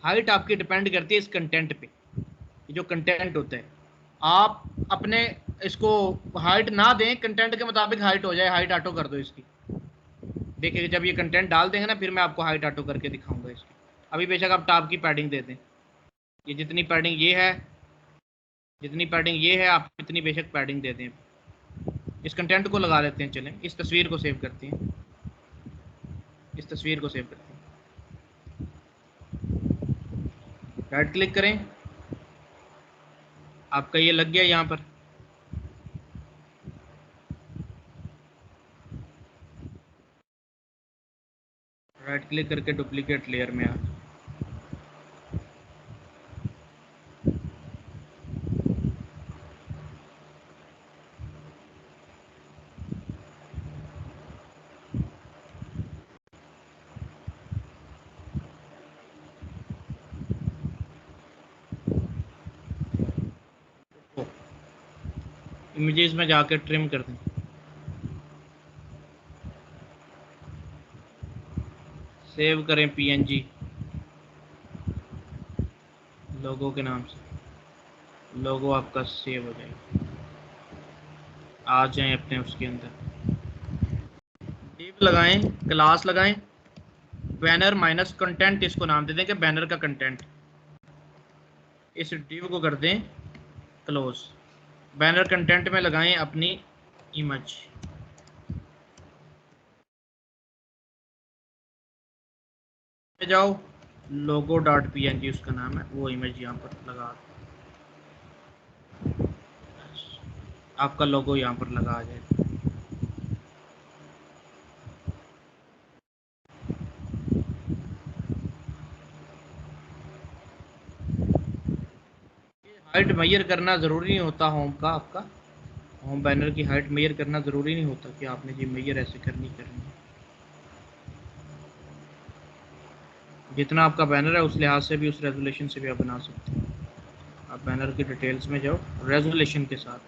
हाइट आपकी डिपेंड करती है इस कंटेंट पे। ये जो कंटेंट होता है, आप अपने इसको हाइट ना दें, कंटेंट के मुताबिक हाइट हो जाए, हाइट ऑटो कर दो इसकी। देखिए जब ये कंटेंट डाल देंगे ना, फिर मैं आपको हाइट ऑटो करके दिखाऊंगा इसकी। अभी बेशक आप टॉप की पैडिंग दे दें, ये जितनी पैडिंग ये है, जितनी पैडिंग ये है, आप इतनी बेशक पैडिंग दे दें। इस कंटेंट को लगा लेते हैं, चलें इस तस्वीर को सेव करते हैं, इस तस्वीर को सेव करते हैं, राइट क्लिक करें, आपका ये लग गया यहाँ पर। राइट क्लिक करके डुप्लीकेट लेयर में आ, इमेजेस में जाकर ट्रिम कर दें, सेव करें PNG लोगो के नाम से, लोगो आपका सेव हो जाएगा। आ जाएं अपने उसके अंदर, डिव लगाएं, क्लास लगाएं, बैनर माइनस कंटेंट, इसको नाम दे दें कि बैनर का कंटेंट। इस डिव को कर दें क्लोज, बैनर कंटेंट में लगाएं अपनी इमेज, जाओ logo.png उसका नाम है, वो इमेज यहाँ पर लगा, आपका लोगो यहाँ पर लगा आ जाएगा। हाइट मेजर करना ज़रूरी नहीं होता होम का, आपका होम बैनर की हाइट मेजर करना ज़रूरी नहीं होता कि आपने जी मेजर ऐसे करनी है। जितना आपका बैनर है उस लिहाज से भी, उस रेजोल्यूशन से भी आप बना सकते हैं। आप बैनर की डिटेल्स में जाओ, रेजोल्यूशन के साथ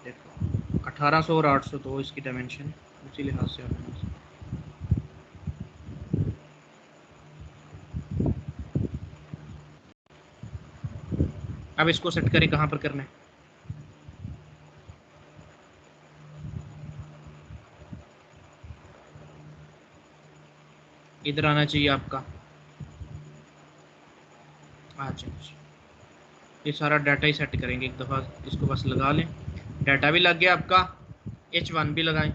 देखो 1800 और 802 इसकी डायमेंशन, उसी लिहाज से आप बना सकते हैं। अब इसको सेट करें, कहाँ पर करना है, इधर आना चाहिए आपका। अच्छा, ये सारा डाटा ही सेट करेंगे एक दफ़ा, इसको बस लगा लें। डाटा भी लग गया आपका, H1 भी लगाएं,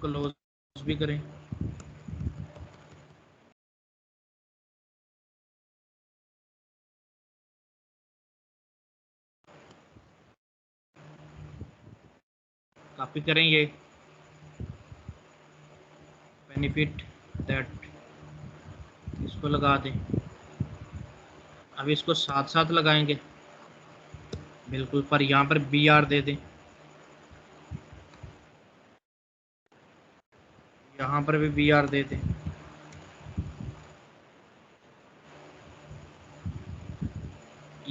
क्लोज भी करें। कॉपी करें ये बेनिफिट दैट, इसको लगा दें। अब इसको साथ साथ लगाएंगे बिल्कुल, पर यहाँ पर BR दे दें, यहाँ पर भी BR दे दें।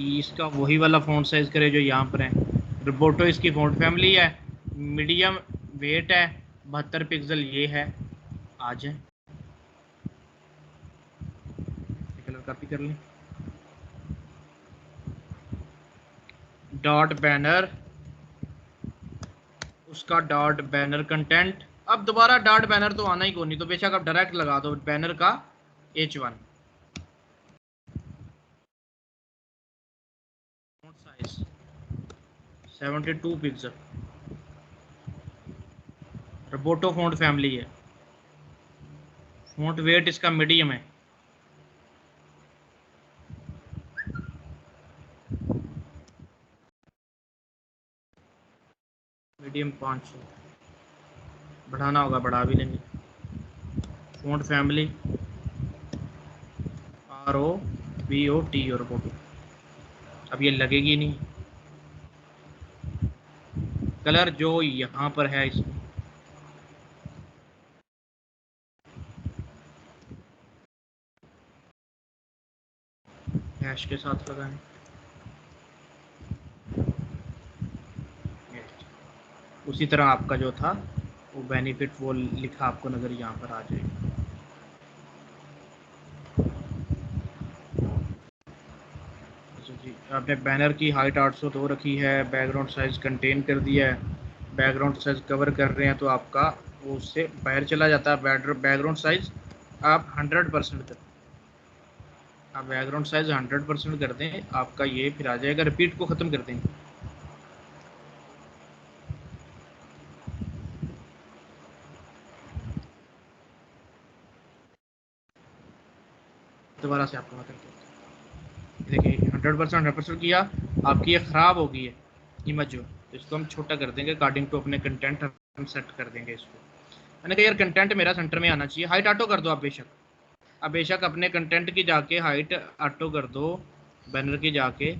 इसका वही वाला फ़ॉन्ट साइज़ करें जो यहाँ पर है। रोबोटो इसकी फ़ॉन्ट फैमिली है, मीडियम वेट है, 72 पिक्सल ये है। आ जाए कलर कॉपी कर लें, डॉट बैनर, उसका डॉट बैनर कंटेंट। अब दोबारा डॉट बैनर तो आना ही को नहीं, तो बेशक आप डायरेक्ट लगा दो बैनर का H1। Size 72 pixel, Roboto font family है, फ़ॉन्ट वेट इसका मीडियम है, मीडियम 500, बढ़ाना होगा बढ़ा भी लेंगे। फ़ॉन्ट फैमिली ROBOT रोबोटो, अब ये लगेगी नहीं। कलर जो यहाँ पर है इसमें हैश के साथ लगाएं। उसी तरह आपका जो था वो बेनिफिट वो लिखा आपको नज़र यहाँ पर आ जाएगा। अच्छा जी, आपने बैनर की हाइट 802 रखी है, बैकग्राउंड साइज कंटेन कर दिया है, बैकग्राउंड साइज कवर कर रहे हैं तो आपका वो उससे बाहर चला जाता है। बैकग्राउंड साइज आप 100% कर, आप बैकग्राउंड साइज 100% कर दें, आपका ये फिर आ जाएगा। रिपीट को ख़त्म कर देंगे। दोबारा से आपको बता देखिए 100% किया, आपकी ये ख़राब हो गई है इमेज जो, तो इसको हम छोटा कर देंगे अकॉर्डिंग टू अपने कंटेंट हम सेट कर देंगे इसको। मैंने कहा यार कंटेंट मेरा सेंटर में आना चाहिए, हाइट ऑटो कर दो आप बेशक, अब बेशक अपने कंटेंट की जाके हाइट ऑटो कर दो, बैनर की जाके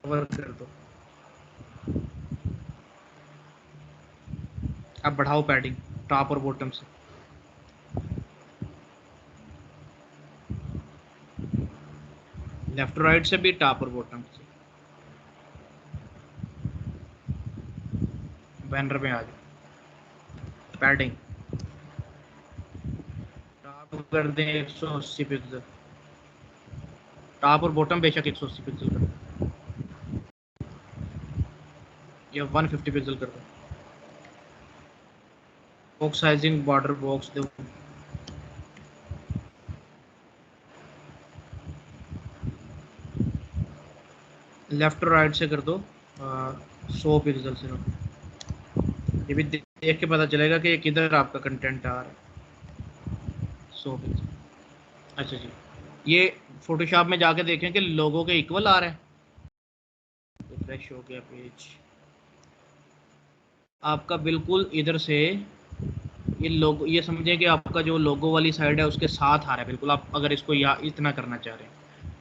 कवर कर दो। अब बढ़ाओ पैडिंग टॉप और बॉटम से, लेफ्ट राइट से भी टॉप और बॉटम से। बैनर में आ जाओ, पैडिंग टॉप कर दें 180 पिक्सल, टॉप और बॉटम बेशक 180 पिक्सल कर दो या 150 पिक्सल कर दो। बॉक्स साइजिंग बॉर्डर बॉक्स दो, लेफ्ट और राइट से कर दो 100 पिक्सल से। ये भी देख के पता चलेगा कि किधर आपका कंटेंट आ रहा है। 100 पिक्सल। अच्छा जी, ये फोटोशॉप में जाके देखें कि लोगों के इक्वल आ रहा है। रिफ्रेश हो गया पेज आपका, बिल्कुल इधर से ये लोगो, ये समझें कि आपका जो लोगो वाली साइड है उसके साथ आ रहा है बिल्कुल। आप अगर इसको या इतना करना चाह रहे हैं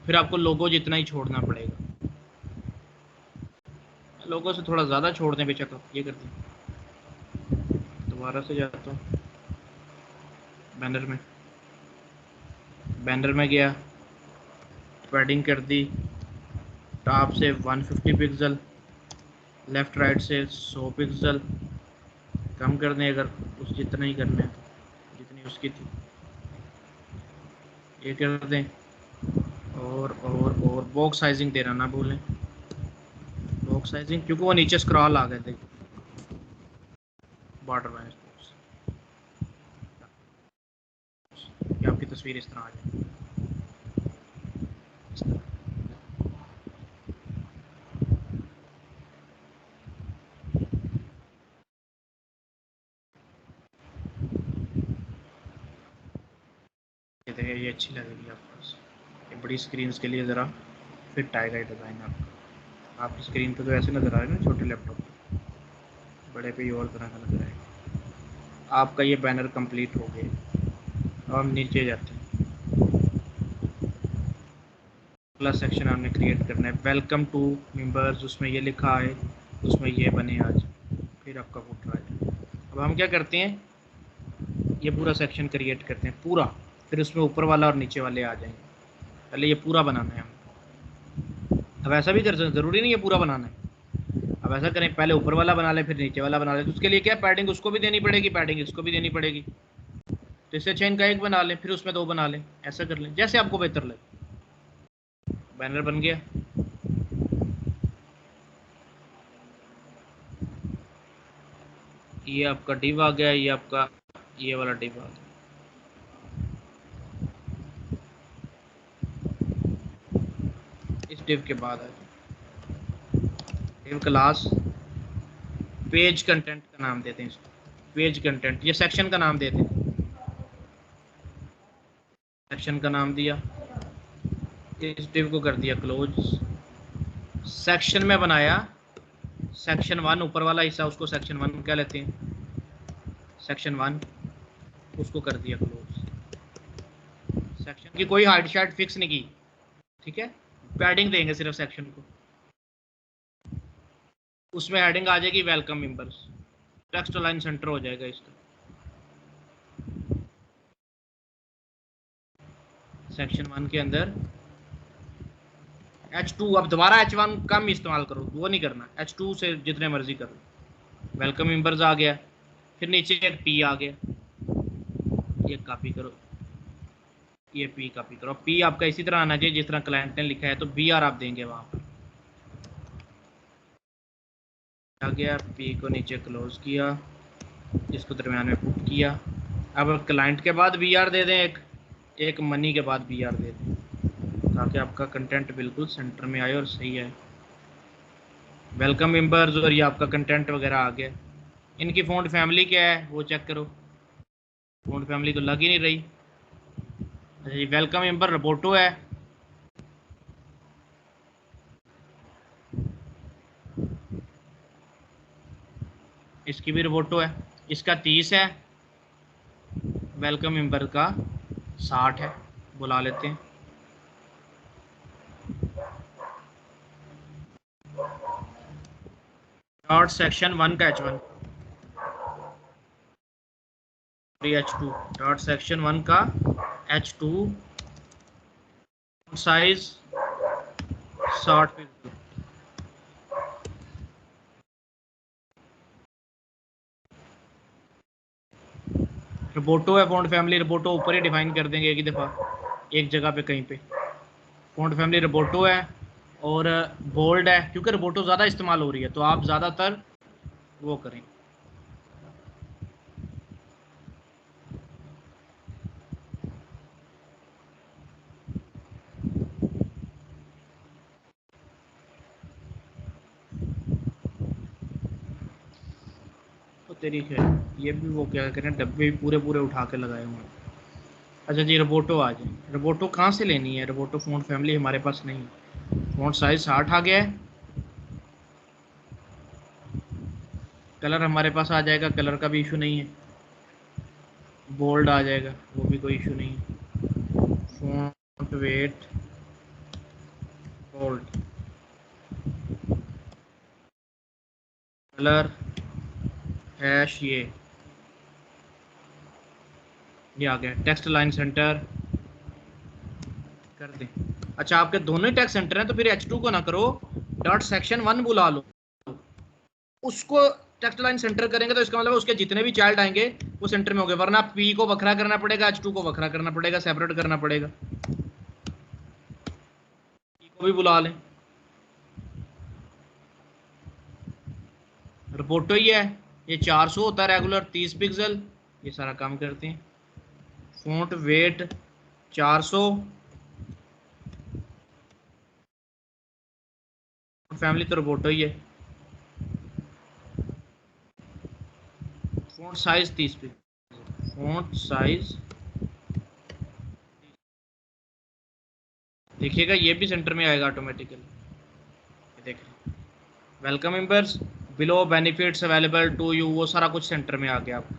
फिर आपको लोगो जितना ही छोड़ना पड़ेगा, लोगों से थोड़ा ज़्यादा छोड़ दें बेशक, आप ये कर दें। दोबारा से जाता हूँ बैनर में, बैनर में गया, पैडिंग कर दी, टॉप से 150 पिक्सल, लेफ़्ट राइट से 100 पिक्सल, कम कर दें अगर उस जितना ही करना है जितनी उसकी थी, ये कर दें। और बॉक्स साइजिंग देना ना भूलें, बॉक्स साइजिंग क्योंकि वो नीचे स्क्रॉल आ गए थे बॉर्डर में, कि आपकी तस्वीर इस तरह आ जाए। ये देखिए ये अच्छी लगेगी आपको, ये बड़ी स्क्रीन के लिए ज़रा फिट आएगा ये डिज़ाइन आपका। आपकी स्क्रीन पे तो ऐसे नज़र आ रहा है ना छोटे लैपटॉप पे, बड़े पे और तरह का नज़र आएगा। आपका ये बैनर कंप्लीट हो गया। अब हम नीचे जाते हैं, अगला सेक्शन हमने क्रिएट करना है, वेलकम टू मेंबर्स, उसमें ये लिखा है, उसमें ये बने आज, फिर आपका फोटो आ जाए। अब हम क्या करते हैं, ये पूरा सेक्शन क्रिएट करते हैं पूरा, फिर उसमें ऊपर वाला और नीचे वाले आ जाएंगे। पहले ये पूरा बनाना है हमको। अब ऐसा भी कर सकते, ज़रूरी नहीं है पूरा बनाना है। अब ऐसा करें, पहले ऊपर वाला बना लें फिर नीचे वाला बना लें, तो उसके लिए क्या पैडिंग उसको भी देनी पड़ेगी, पैडिंग इसको भी देनी पड़ेगी। तो इससे अच्छा इनका एक बना लें फिर उसमें 2 बना लें, ऐसा कर लें जैसे आपको बेहतर लगे। बैनर बन गया, ये आपका डिव आ गया, ये आपका ये वाला डिव आ गया। इस डिव के बाद है डिव क्लास, पेज कंटेंट का नाम देते हैं इसको, पेज कंटेंट। ये सेक्शन का नाम देते हैं, सेक्शन का नाम दिया, इस डिव को कर दिया क्लोज। सेक्शन में बनाया सेक्शन 1, ऊपर वाला हिस्सा उसको सेक्शन 1 क्या लेते हैं, सेक्शन 1, उसको कर दिया क्लोज। सेक्शन की कोई हाइट शाइट फिक्स नहीं की, ठीक है, पैडिंग देंगे सिर्फ सेक्शन को। उसमें हेडिंग आ जाएगी welcome members, text line centre हो जाएगा इसका। सेक्शन 1 के अंदर H2, अब दोबारा H1 कम इस्तेमाल करो, वो नहीं करना, H2 से जितने मर्जी करो। वेलकम मेंबर्स आ गया, फिर नीचे एक P आ गया, ये कॉपी करो, ये P कॉपी करो। P आपका इसी तरह आना चाहिए जिस तरह क्लाइंट ने लिखा है, तो BR आप देंगे वहां पर। आ गया, P को नीचे क्लोज किया, इसको दरम्यान में पुट किया। अब क्लाइंट के बाद BR दे दें, एक मनी के बाद BR दे दें, ताकि आपका कंटेंट बिल्कुल सेंटर में आए और सही है। वेलकम मेंबर्स और ये आपका कंटेंट वगैरह आ गया। इनकी फ़ॉन्ट फैमिली क्या है वो चेक करो, फ़ॉन्ट फैमिली तो लग ही नहीं रही। अच्छा जी, वेलकम मेंबर रोबोटो है, इसकी भी रोबोटो है, इसका 30 है, वेलकम मेंबर का 60 है, बुला लेते हैं। डॉट सेक्शन 1 का H1, H2 डॉट सेक्शन 1 का H2 साइज 60 पिक्सल। रोबोटो है फ़ॉन्ट फैमिली, रोबोटो ऊपर ही डिफाइन कर देंगे एक ही दफ़ा, एक जगह पे कहीं पे। फ़ॉन्ट फैमिली रोबोटो है और बोल्ड है, क्योंकि रोबोटो ज़्यादा इस्तेमाल हो रही है तो आप ज़्यादातर वो करें। तो तेरी है, ये भी वो क्या करें, डब्बे पूरे पूरे उठा के लगाए हुए हैं। अच्छा जी, रोबोटो आ जाए। रोबोटो कहाँ से लेनी है, रोबोटो फ़ॉन्ट फैमिली हमारे पास नहीं है। फ़ॉन्ट साइज 60 आ गया है, कलर हमारे पास आ जाएगा, कलर का भी इशू नहीं है, बोल्ड आ जाएगा, वो भी कोई इशू नहीं है। Font weight bold, colour hash ये आ गया, टेक्स्ट लाइन सेंटर कर दें। अच्छा, आपके दोनों ही टेक्स्ट सेंटर हैं तो फिर H2 को ना करो, डॉट सेक्शन 1 बुला लो, उसको टेक्स्ट लाइन सेंटर करेंगे तो इसका मतलब उसके जितने भी चाइल्ड आएंगे वो सेंटर में होंगे, वरना P को वखरा करना पड़ेगा, H2 को वखरा करना पड़ेगा, सेपरेट करना पड़ेगा। P को भी बुला लें, रिपोर्टो ही है, ये 400 होता है रेगुलर, 30 पिक्सल, ये सारा काम करते हैं। फ़ॉन्ट वेट 400, फैमिली तो रोबोटो ही है। Font size 30 pixel, font size देखिएगा ये भी सेंटर में आएगा ऑटोमेटिकली। देख रहे, welcome members, below benefits available to you, वो सारा कुछ सेंटर में आ गया। आप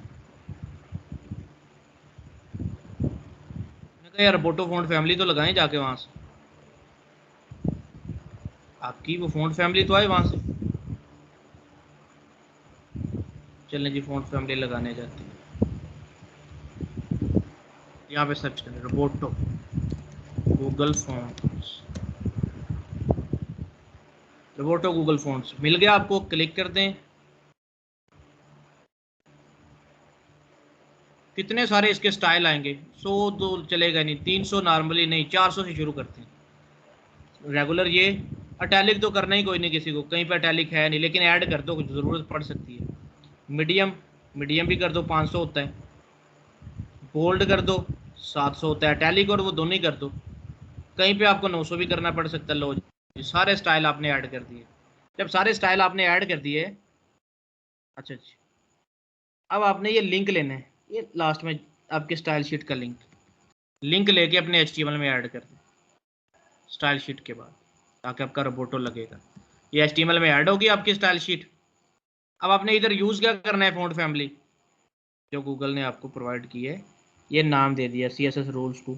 यार रोबोटो फ़ॉन्ट फैमिली तो लगाएं जाके वहाँ से, आपकी वो फ़ॉन्ट फैमिली तो आए वहाँ से। चलें जी, फ़ॉन्ट फैमिली लगाने जाते हैं, यहाँ पे सर्च करें Roboto Google fonts, Roboto Google fonts मिल गया आपको, क्लिक कर दें। कितने सारे इसके स्टाइल आएंगे, 100 तो चलेगा नहीं, 300 नॉर्मली नहीं, 400 से शुरू करते हैं रेगुलर। ये अटैलिक तो करना ही कोई नहीं किसी को, कहीं पे अटैलिक है नहीं, लेकिन ऐड कर दो, कुछ ज़रूरत पड़ सकती है। मीडियम मीडियम भी कर दो 500 होता है, बोल्ड कर दो 700 होता है, टैली और वो दोनों ही कर दो। कहीं पे आपको 900 भी करना पड़ सकता है। लो जी सारे स्टाइल आपने ऐड कर दिए। जब सारे स्टाइल आपने ऐड कर दिए, अच्छा अच्छा, अब आपने ये लिंक लेना है, ये लास्ट में आपके स्टाइल शीट का लिंक लेके अपने HTML में ऐड कर दें स्टाइल शीट के बाद, ताकि आपका रोबोटो लगेगा। ये HTML में ऐड होगी आपकी स्टाइल शीट। अब आपने इधर यूज़ क्या करना है, फ़ॉन्ट फैमिली जो गूगल ने आपको प्रोवाइड की है, ये नाम दे दिया CSS rules to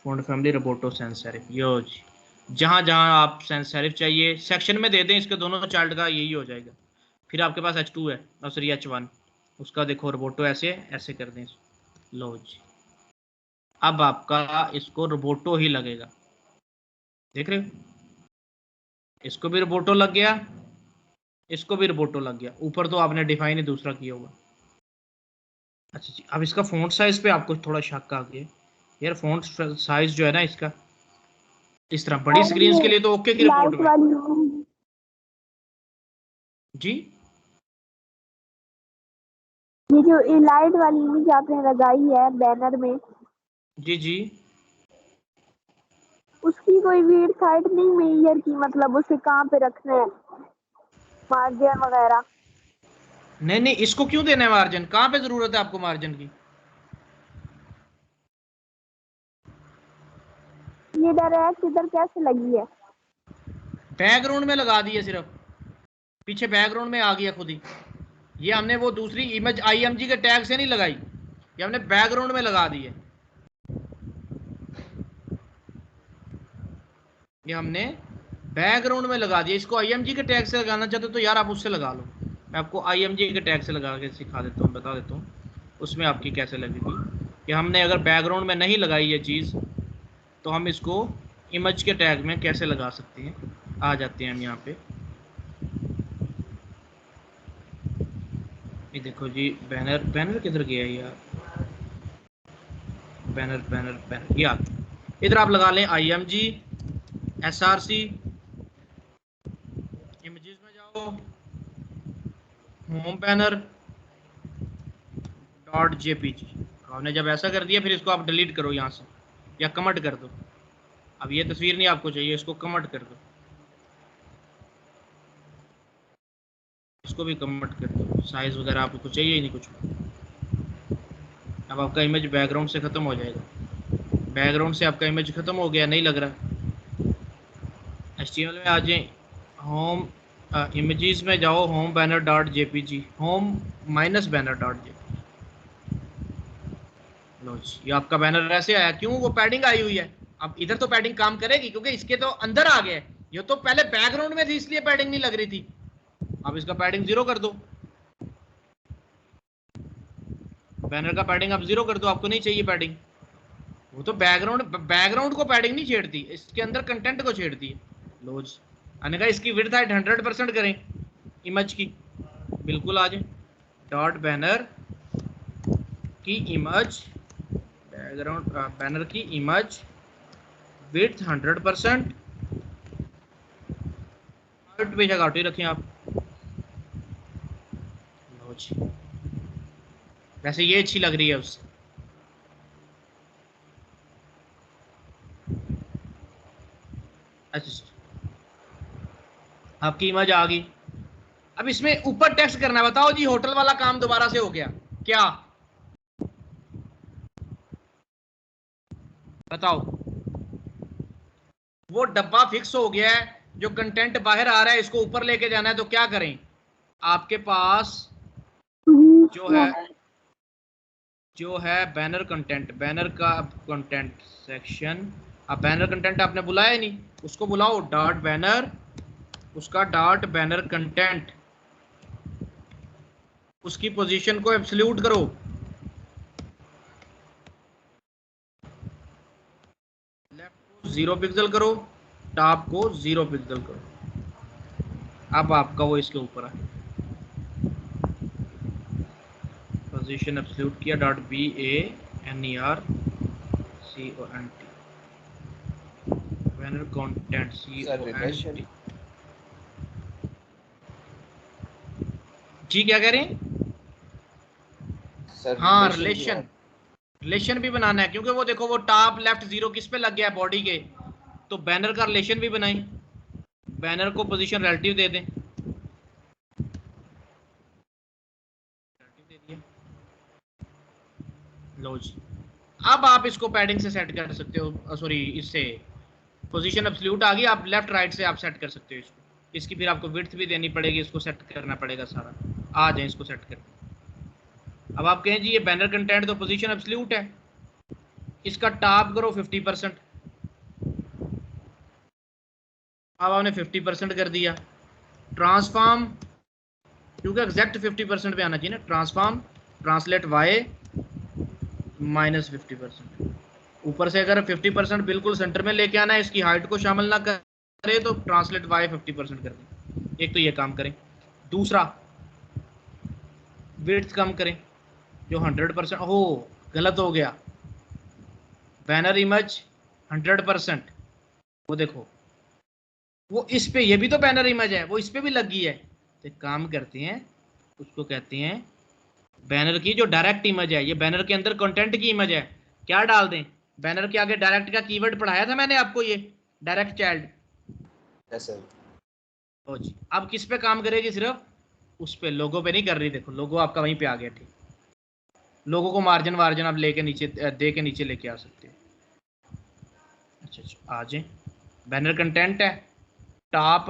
font family Roboto sans serif. यो जी, जहाँ जहाँ आप सैंस सेरिफ चाहिए सेक्शन में दे दें, इसके दोनों चार्ट का यही हो जाएगा। फिर आपके पास H2 है और सॉरी H1, उसका देखो रोबोटो ऐसे ऐसे कर दें। लो जी, अब आपका इसको रोबोटो ही लगेगा, देख रहे हो, इसको भी रोबोटो लग गया, इसको भी रोबोटो लग गया। ऊपर तो आपने डिफाइन ही दूसरा किया होगा। अच्छा जी, अब इसका फ़ॉन्ट साइज़ पे आपको थोड़ा शक आ गया यार। फ़ॉन्ट साइज़ जो है ना इसका, इस तरह बड़ी स्क्रीन के लिए तो ओके की रिपोर्ट लाइट में वाली जी, ये जो लाइट वाली इमेज आपने लगाई है बैनर में, जी जी, उसकी कोई विड्थ हाइट नहीं मेजर की, मतलब उसे कहाँ पे रखना है, मार्जिन वगैरह? नहीं नहीं, इसको क्यों देना है मार्जिन? कहाँ पे ज़रूरत है आपको मार्जिन की? ये डायरेक्ट इधर कैसे लगी है? बैकग्राउंड में लगा दी है, सिर्फ पीछे बैकग्राउंड में आ गया खुद ही। ये हमने वो दूसरी इमेज IMG के टैग से नहीं लगाई, ये हमने बैकग्राउंड में लगा दी है। ये हमने बैकग्राउंड में लगा दिया। इसको IMG के टैग से लगाना चाहते हो तो यार आप उससे लगा लो। मैं आपको IMG के टैग से लगा के सिखा देता हूँ, बता देता हूँ उसमें आपकी कैसे लगेगी। कि हमने अगर बैकग्राउंड में नहीं लगाई ये चीज़, तो हम इसको इमेज के टैग में कैसे लगा सकते हैं। आ जाते हैं हम यहाँ पे, ये देखो जी, बैनर बैनर किधर गया यार, बैनर बैनर बैनर यार, इधर आप लगा लें IMG SRC, इमेजेस में जाओ, होम बैनर .jpg। आपने जब ऐसा कर दिया फिर इसको आप डिलीट करो यहाँ से या कमेंट कर दो। अब ये तस्वीर नहीं आपको चाहिए, इसको कमेंट कर दो, इसको भी कमेंट कर दो, साइज़ वगैरह आपको चाहिए ही नहीं कुछ। अब आपका इमेज बैकग्राउंड से ख़त्म हो जाएगा, बैकग्राउंड से आपका इमेज ख़त्म हो गया, नहीं लग रहा। HTML में आ जाए, होम इमेजेस में जाओ, home banner .jpg, home minus banner .jpg। लो जी, ये आपका बैनर ऐसे आया। क्यों? वो पैडिंग आई हुई है। अब इधर तो पैडिंग काम करेगी क्योंकि इसके तो अंदर आ गया है, ये तो पहले बैकग्राउंड में थी इसलिए पैडिंग नहीं लग रही थी। अब इसका पैडिंग 0 कर दो, बैनर का पैडिंग आप 0 कर दो, आपको नहीं चाहिए पैडिंग। वो तो बैकग्राउंड को पैडिंग नहीं छेड़ती, इसके अंदर कंटेंट को छेड़ती है। लो जी, मैंने कहा इसकी विड्थ हाइट 100% करें इमेज की, बिल्कुल आ जाए। डॉट बैनर की इमेज, बैकग्राउंड बैनर की इमेज विड्थ 100%, बेशक आउट ही रखें आप। लो जी, वैसे ये अच्छी लग रही है उससे। अच्छा, आपकी इमेज आ गई। अब इसमें ऊपर टेक्स्ट करना है। बताओ जी, होटल वाला काम दोबारा से हो गया क्या? बताओ, वो डब्बा फिक्स हो गया है, जो कंटेंट बाहर आ रहा है इसको ऊपर लेके जाना है, तो क्या करें? आपके पास जो है बैनर कंटेंट, बैनर का कंटेंट सेक्शन। अब बैनर कंटेंट आपने बुलाया ही नहीं, उसको बुलाओ डॉट बैनर, उसका डॉट बैनर कंटेंट, उसकी पोजीशन को एब्सोल्यूट करो, लेफ्ट को 0 पिक्सल करो, टॉप को 0 पिक्सल करो। अब आपका वो इसके ऊपर है, पोजीशन एब्सोल्यूट किया, dot BANER CONT, banner content CONT। जी क्या कह रहे हैं? सर हाँ relation भी है। रिलेशन भी बनाना है, क्योंकि वो देखो वो टॉप लेफ्ट 0 किस पे लग गया है, बॉडी के, तो बैनर का रिलेशन भी बनाएं, बैनर को पोजीशन रिलेटिव दे दें, दे दिया। लो जी, अब आप इसको पैडिंग से सेट कर सकते हो, सॉरी इससे पोजीशन एब्सोल्यूट आ गई, आप लेफ्ट राइट से आप सेट कर सकते हो इसको। इसकी फिर आपको विड्थ भी देनी पड़ेगी, इसको सेट करना पड़ेगा सारा। आ जाए इसको सेट कर। अब आप कहें जी ये बैनर कंटेंट तो पोजीशन एब्सोल्यूट है, इसका टॉप करो 50%। अब आपने 50% कर दिया। ट्रांसफॉर्म, क्योंकि एग्जैक्ट 50% पे आना चाहिए ना, ट्रांसफॉर्म ट्रांसलेट वाई -50%। ऊपर से अगर 50% बिल्कुल सेंटर में लेके आना है, इसकी हाइट को शामिल ना करे, तो ट्रांसलेट वाई 50% कर दें। एक तो ये काम करें। दूसरा, विड्थ कम करें, जो 100% हो, गलत हो गया, बैनर इमेज 100%, वो देखो वो इस पे, ये भी तो बैनर इमेज है, वो इस पे भी लगी है। तो काम करते हैं, उसको कहते हैं बैनर की जो डायरेक्ट इमेज है, ये बैनर के अंदर कंटेंट की इमेज है, क्या डाल दें, बैनर के आगे डायरेक्ट का कीवर्ड पढ़ाया था मैंने आपको, ये डायरेक्ट चाइल्ड। Yes sir. ओ जी, अब किस पे काम करेगी, सिर्फ उस पे, लोगो पे नहीं कर रही। देखो लोगो आपका वहीं पे आ गया, ठीक। लोगों को मार्जिन वार्जिन आप लेके नीचे दे के नीचे लेके आ सकते हो। अच्छा आ जाए, बैनर कंटेंट है, टॉप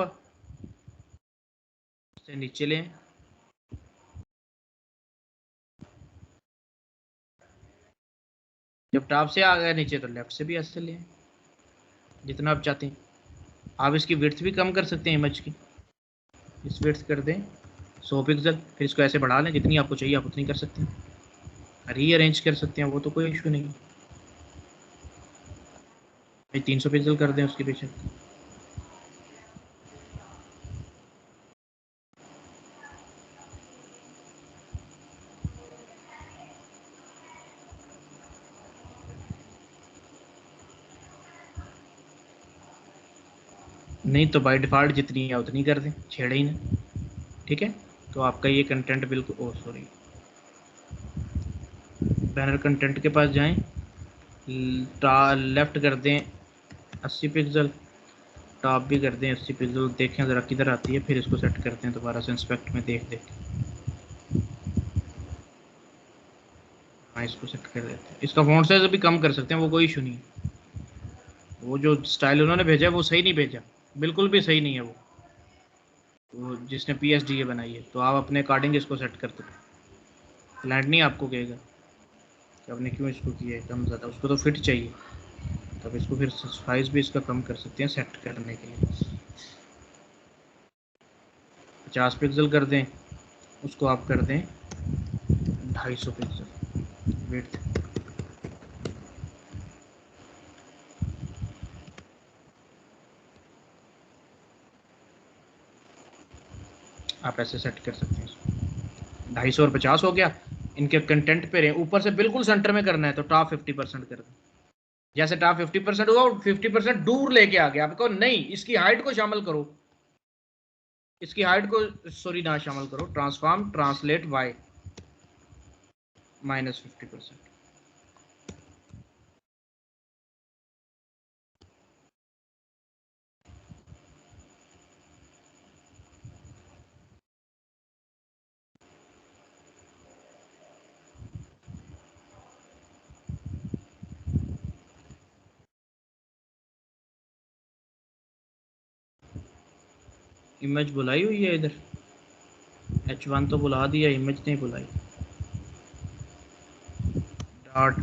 से नीचे लें, जब टॉप से आ गया नीचे तो लेफ्ट से भी ऐसे लें, जितना आप चाहते हैं। आप इसकी विड्थ भी कम कर सकते हैं इमेज की, इस विड्थ कर दें 100 पिक्सल, फिर इसको ऐसे बढ़ा लें, जितनी आपको चाहिए आप उतनी कर सकते हैं, रीअरेंज कर सकते हैं, वो तो कोई इशू नहीं। 300 पिक्सल कर दें उसके पीछे। नहीं तो बाय डिफ़ॉल्ट जितनी है उतनी कर दें, छेड़े ही ना, ठीक है। तो आपका ये कंटेंट बिल्कुल, ओ सॉरी, बैनर कंटेंट के पास जाएं, लेफ़्ट कर दें 80 पिक्सल, टॉप भी कर दें 80 पिक्सल, देखें ज़रा किधर आती है, फिर इसको सेट करते हैं दोबारा से इंस्पेक्ट में देख देख। हाँ इसको सेट कर देते हैं, इसका फ़ॉन्ट साइज भी कम कर सकते हैं, वो कोई इशू नहीं है। वो जो स्टाइल उन्होंने भेजा है वो सही नहीं भेजा, बिल्कुल भी सही नहीं है वो जिसने PSD बनाई है। तो आप अपने अकॉर्डिंग इसको सेट कर दो, क्लाइंट नहीं आपको कहेगा कि आपने क्यों इसको किया है कम ज़्यादा, उसको तो फिट चाहिए। तब इसको फिर साइज़ भी इसका कम कर सकते हैं सेट करने के लिए। 50 पिक्सल कर दें, उसको आप कर दें 250 पिक्सल विड्थ। आप ऐसे सेट कर सकते हैं इसको। 250 और 50 हो गया, इनके कंटेंट पे रहे, ऊपर से बिल्कुल सेंटर में करना है तो टॉप 50% कर दें। जैसे टॉप 50% हुआ, 50% दूर लेके आ गया, आपको नहीं, इसकी हाइट को शामिल करो, इसकी हाइट को सॉरी ना शामिल करो, ट्रांसफॉर्म ट्रांसलेट वाई -50%। इमेज बुलाई हुई है इधर, H1 तो बुला दिया, इमेज नहीं बुलाई। डॉट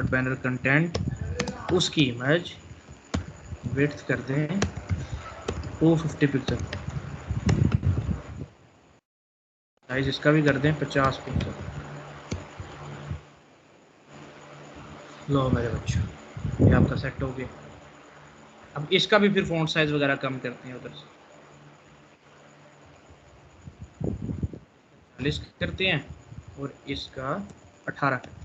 बैनर कंटेंट, उसकी इमेज विड्थ कर दें 250 पिक्सल, साइज इसका भी कर दें 50 पिक्सल। लो मेरे बच्चों, ये आपका सेट हो गया। अब इसका भी फिर फ़ॉन्ट साइज़ वगैरह कम करते हैं, उधर से 40 करते हैं और इसका 18 करते हैं।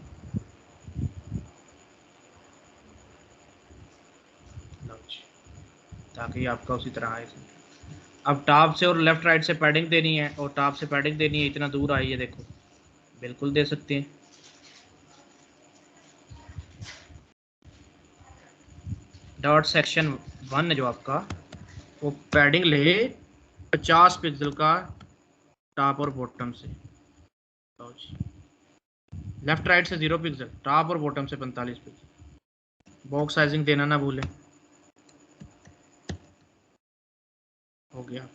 लो जी, ताकि आपका उसी तरह आए। अब टॉप से और लेफ्ट राइट से पैडिंग देनी है और टॉप से पैडिंग देनी है, इतना दूर आई है देखो, बिल्कुल दे सकते हैं। डॉट सेक्शन 1 है जो आपका, वो पैडिंग ले 50 पिक्सल का टॉप और बॉटम से, लेफ्ट राइट से 0 पिक्सल, टॉप और बॉटम से 45 पिक्सल। बॉक्स साइजिंग देना ना भूलें। हो गया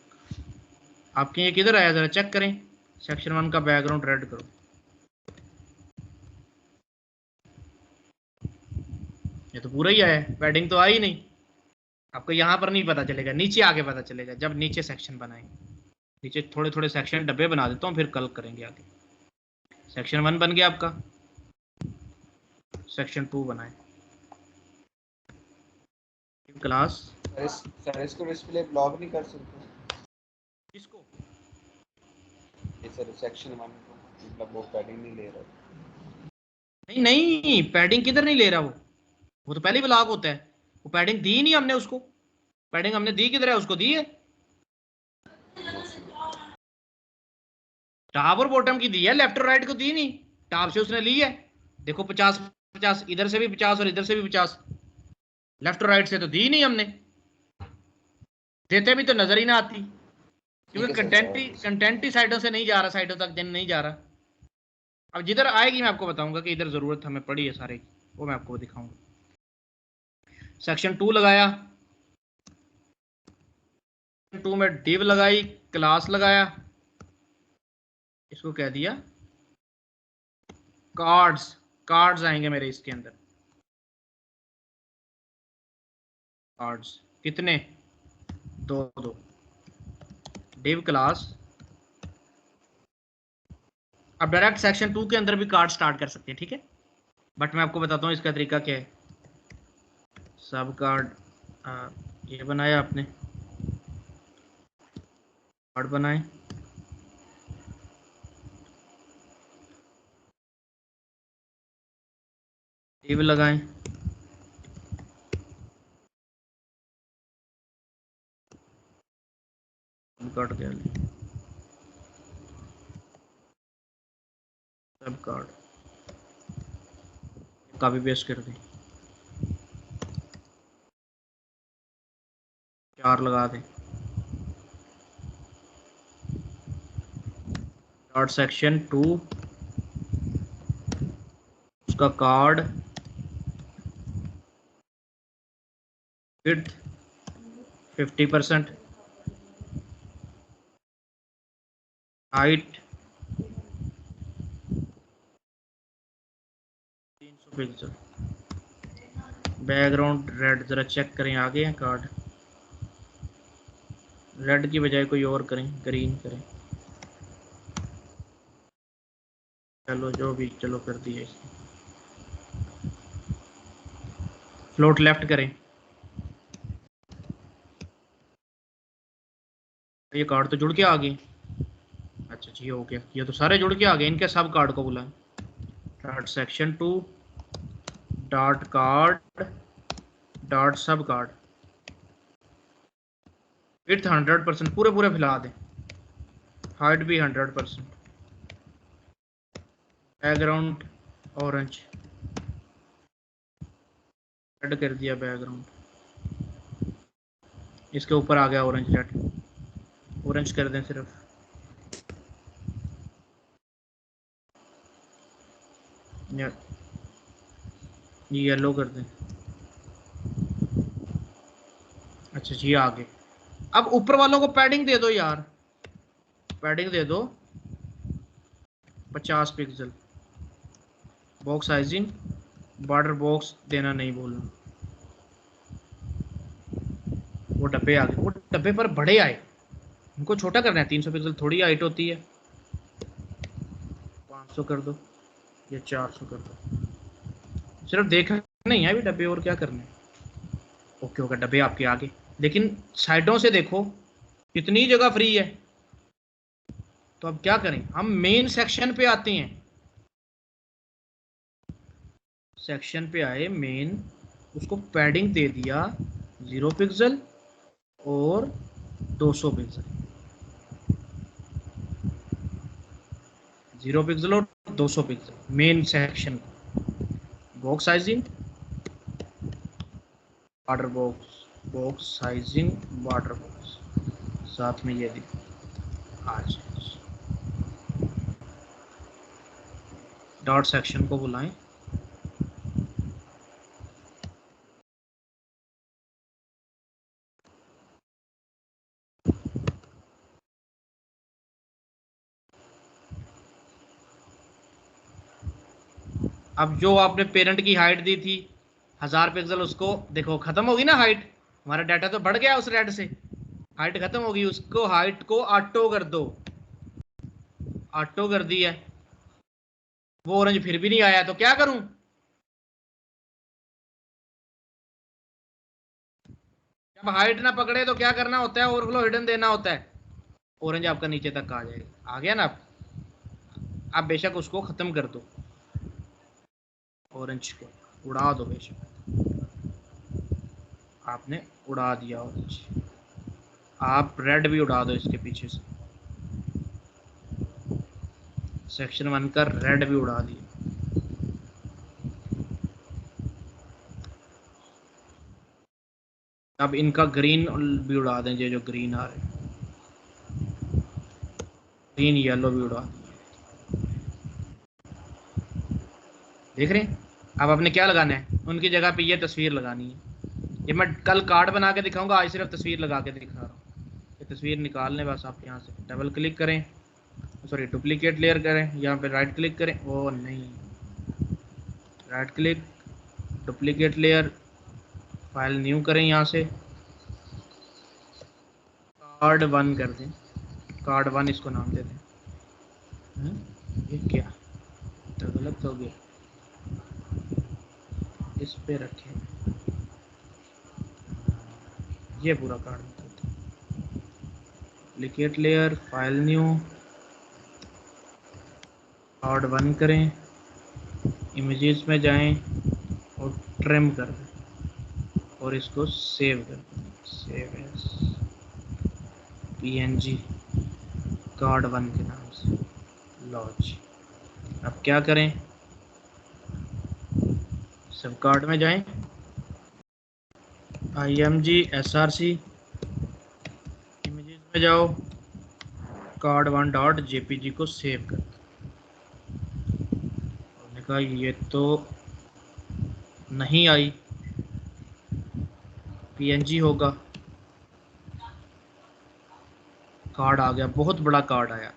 आपके, ये किधर आया जरा चेक करें। सेक्शन 1 का बैकग्राउंड रेड करो, ये तो पूरा ही आया है, पैडिंग तो आई नहीं। आपको यहाँ पर नहीं पता चलेगा, नीचे आके पता चलेगा जब नीचे सेक्शन बनाएंगे। नीचे थोड़े थोड़े सेक्शन डब्बे बना देता हूँ, फिर कल करेंगे आगे। सेक्शन 1 बन गया आपका, सेक्शन 2 बनाए क्लास। सर इसको डिस्प्ले ब्लॉक नहीं कर सकते? किसको? ये सर सेक्शन 1 को, मतलब वो पैडिंग नहीं ले रहा। नहीं नहीं, पैडिंग किधर नहीं ले रहा वो तो पहले ही ब्लॉक होता है। वो पैडिंग दी नहीं हमने उसको, पैडिंग हमने दी किधर है, उसको दी है टॉप और बॉटम की दी है, लेफ्ट और राइट को दी नहीं। टॉप से उसने ली है, देखो 50 50, इधर से भी 50 और इधर से भी 50, लेफ्ट और राइट से तो दी नहीं हमने। देते भी तो नजर ही ना आती, क्योंकि कंटेंट ही साइडों से नहीं जा रहा, साइडों तक दिन नहीं जा रहा। अब जिधर आएगी मैं आपको बताऊंगा कि इधर जरूरत हमें पड़ी है सारे की, वो मैं आपको दिखाऊंगा। सेक्शन 2 लगाया, 2 में डिव लगाई, क्लास लगाया, इसको कह दिया कार्ड्स। कार्ड्स आएंगे मेरे इसके अंदर, कार्ड्स कितने, 2 डिव क्लास। अब डायरेक्ट सेक्शन 2 के अंदर भी कार्ड स्टार्ट कर सकते हैं, ठीक है, बट मैं आपको बताता हूँ इसका तरीका क्या है। सब कार्ड ये बनाया आपने, कार्ड बनाए, डिव लगाएं, कार्ड क्या ले, सब कार्ड कॉपी पेस्ट कर दें, 4 लगा दें। डॉट सेक्शन 2 उसका card width 50%, height 300 pixel, background red. जरा चेक करें आगे हैं कार्ड, रेड की बजाय कोई और करें, ग्रीन करें, चलो जो भी, चलो कर दिया इसने। फ्लोट लेफ्ट करें, ये कार्ड तो जुड़ के आ गए। अच्छा जी हो गया, ये तो सारे जुड़ के आ गए, इनके सब कार्ड को बुलाएं। Dot section 2 dot card dot सब कार्ड, विड्थ 100%, पूरे पूरे फैला दें, हाइट भी 100%, बैकग्राउंड ऑरेंज, रेड कर दिया बैकग्राउंड, इसके ऊपर आ गया ऑरेंज, रेड ऑरेंज कर दें सिर्फ, ये येलो कर दें। अच्छा जी आ गए। अब ऊपर वालों को पैडिंग दे दो यार, पैडिंग दे दो 50 pixel, box sizing, border box देना नहीं भूलना। वो डब्बे आ गए, वो डब्बे पर बड़े आए, उनको छोटा करना है, 300 पिक्सल थोड़ी हाइट होती है, 500 कर दो या 400 कर दो, सिर्फ देखना नहीं है अभी डब्बे, और क्या करना है। ओके होगा, डब्बे आपके आगे, लेकिन साइडों से देखो कितनी जगह फ्री है। तो अब क्या करें, हम मेन सेक्शन पे आते हैं, सेक्शन पे आए मेन, उसको पैडिंग दे दिया 0 पिक्सल और 200 पिक्सल, 0 पिक्सल और 200 पिक्सल मेन सेक्शन को। Box sizing, water box, box sizing, water box, साथ में ये देखो आज डॉट सेक्शन को बुलाएं। अब जो आपने पेरेंट की हाइट दी थी 1000 पिक्सल, उसको देखो खत्म होगी ना हाइट, हमारा डाटा तो बढ़ गया उस रेड से, हाइट खत्म होगी, उसको हाइट को ऑटो कर दो, ऑटो कर दिया, वो ऑरेंज फिर भी नहीं आया, तो क्या करूं? जब हाइट ना पकड़े तो क्या करना होता है, ओवरफ्लो हिडन देना होता है, ऑरेंज आपका नीचे तक आ जाएगा। आ गया ना? आप बेशक उसको खत्म कर दो, ऑरेंज को उड़ा दो, बेशक आपने उड़ा दिया ऑरेंज, आप रेड भी उड़ा दो इसके पीछे से, सेक्शन 1 का रेड भी उड़ा दिया। अब इनका ग्रीन भी उड़ा दें, जो ग्रीन आ रहे, ग्रीन येलो भी उड़ा दें। देख रहे हैं? अब आपने क्या लगाना है, उनकी जगह पे ये तस्वीर लगानी है। ये मैं कल कार्ड बना के दिखाऊंगा, आज सिर्फ तस्वीर लगा के दिखा रहा हूँ। ये तस्वीर निकालने बस आप यहाँ से डबल क्लिक करें, सॉरी डुप्लीकेट लेयर करें, यहाँ पे राइट क्लिक करें, ओ नहीं, right click, duplicate layer, file new करें, यहाँ से कार्ड 1 कर दें, कार्ड 1 इसको नाम दे दें। ये क्या तो गलत हो गया, इस पे रखें, ये पूरा कार्ड निकलता है। Duplicate layer, file new, card 1 करें, इमेजेस में जाएं और ट्रिम कर दें और इसको सेव कर दें, सेव एज PNG कार्ड 1 के नाम से, लॉन्च। अब क्या करें, सब कार्ड में जाएं, IMG SRC, इमेजेस में जाओ, कार्ड 1 डॉट JPG को सेव कर दो। कहा ये तो नहीं आई, PNG होगा, कार्ड आ गया, बहुत बड़ा कार्ड आया।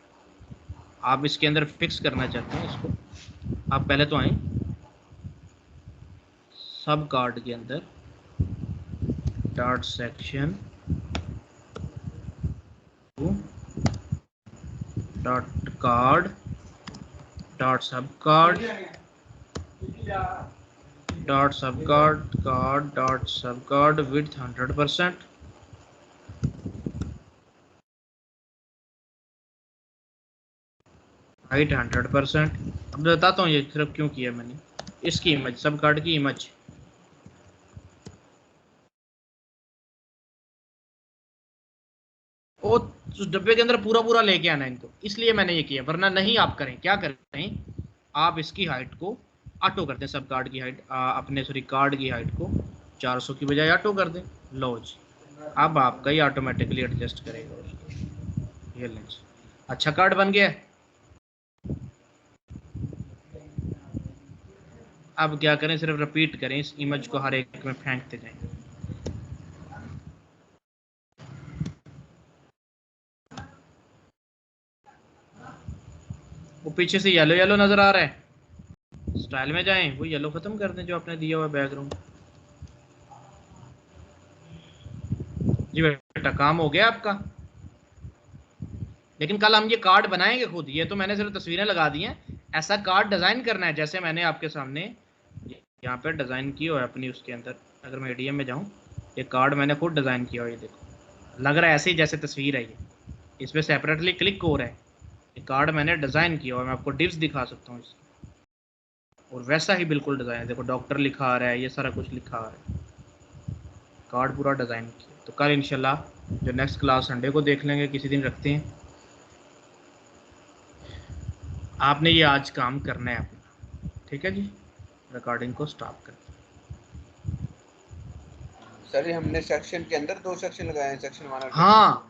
आप इसके अंदर फिक्स करना चाहते हैं इसको, आप पहले तो आए सब कार्ड के अंदर, dot section, dot card, dot सब कार्ड, डॉट सब कार्ड, कार्ड डॉट सब कार्ड, विड्थ 100%, हाइट 100%। अब बताता हूँ ये सिर्फ क्यों किया मैंने, इसकी इमेज, सब कार्ड की इमेज, वो उस डब्बे के अंदर पूरा पूरा लेके आना है इनको, इसलिए मैंने ये किया, वरना नहीं आप करें, क्या करें आप इसकी हाइट को ऑटो कर दें, सब कार्ड की हाइट अपने सॉरी कार्ड की हाइट को 400 की बजाय ऑटो कर दें, लो जी, अब आपका ही ऑटोमेटिकली एडजस्ट करेगा। ये लें, अच्छा कार्ड बन गया। अब क्या करें, सिर्फ रिपीट करें इस इमेज को, हर एक में फेंकते जाएं। वो पीछे से येलो येलो नजर आ रहा है, स्टाइल में जाएं, वो येलो खत्म कर दें जो आपने दिया हुआ बैकग्राउंड। जी बेटा काम हो गया आपका, लेकिन कल हम ये कार्ड बनाएंगे खुद, ये तो मैंने सिर्फ तस्वीरें लगा दी हैं, ऐसा कार्ड डिजाइन करना है जैसे मैंने आपके सामने यहाँ पे डिजाइन किया है अपनी, उसके अंदर अगर मैं ADM में जाऊँ, ये कार्ड मैंने खुद डिजाइन किया हुआ है, ये देखो लग रहा है ऐसे ही जैसे तस्वीर है, ये इस पर सेपरेटली क्लिक हो रहा है, ये कार्ड मैंने डिजाइन किया हुआ है, मैं आपको डिप्स दिखा सकता हूँ इसकी, और वैसा ही बिल्कुल डिजाइन है, देखो डॉक्टर लिखा आ रहा है, ये सारा कुछ लिखा आ रहा है, कार्ड पूरा डिजाइन किया। तो कल इंशाल्लाह जो नेक्स्ट क्लास संडे को देख लेंगे, किसी दिन रखते हैं। आपने ये आज काम करना है अपना, ठीक है जी। रिकॉर्डिंग को स्टॉप कर। सर ये हमने सेक्शन के अंदर 2 सेक्शन लगाए हैं, सेक्शन 1 और हाँ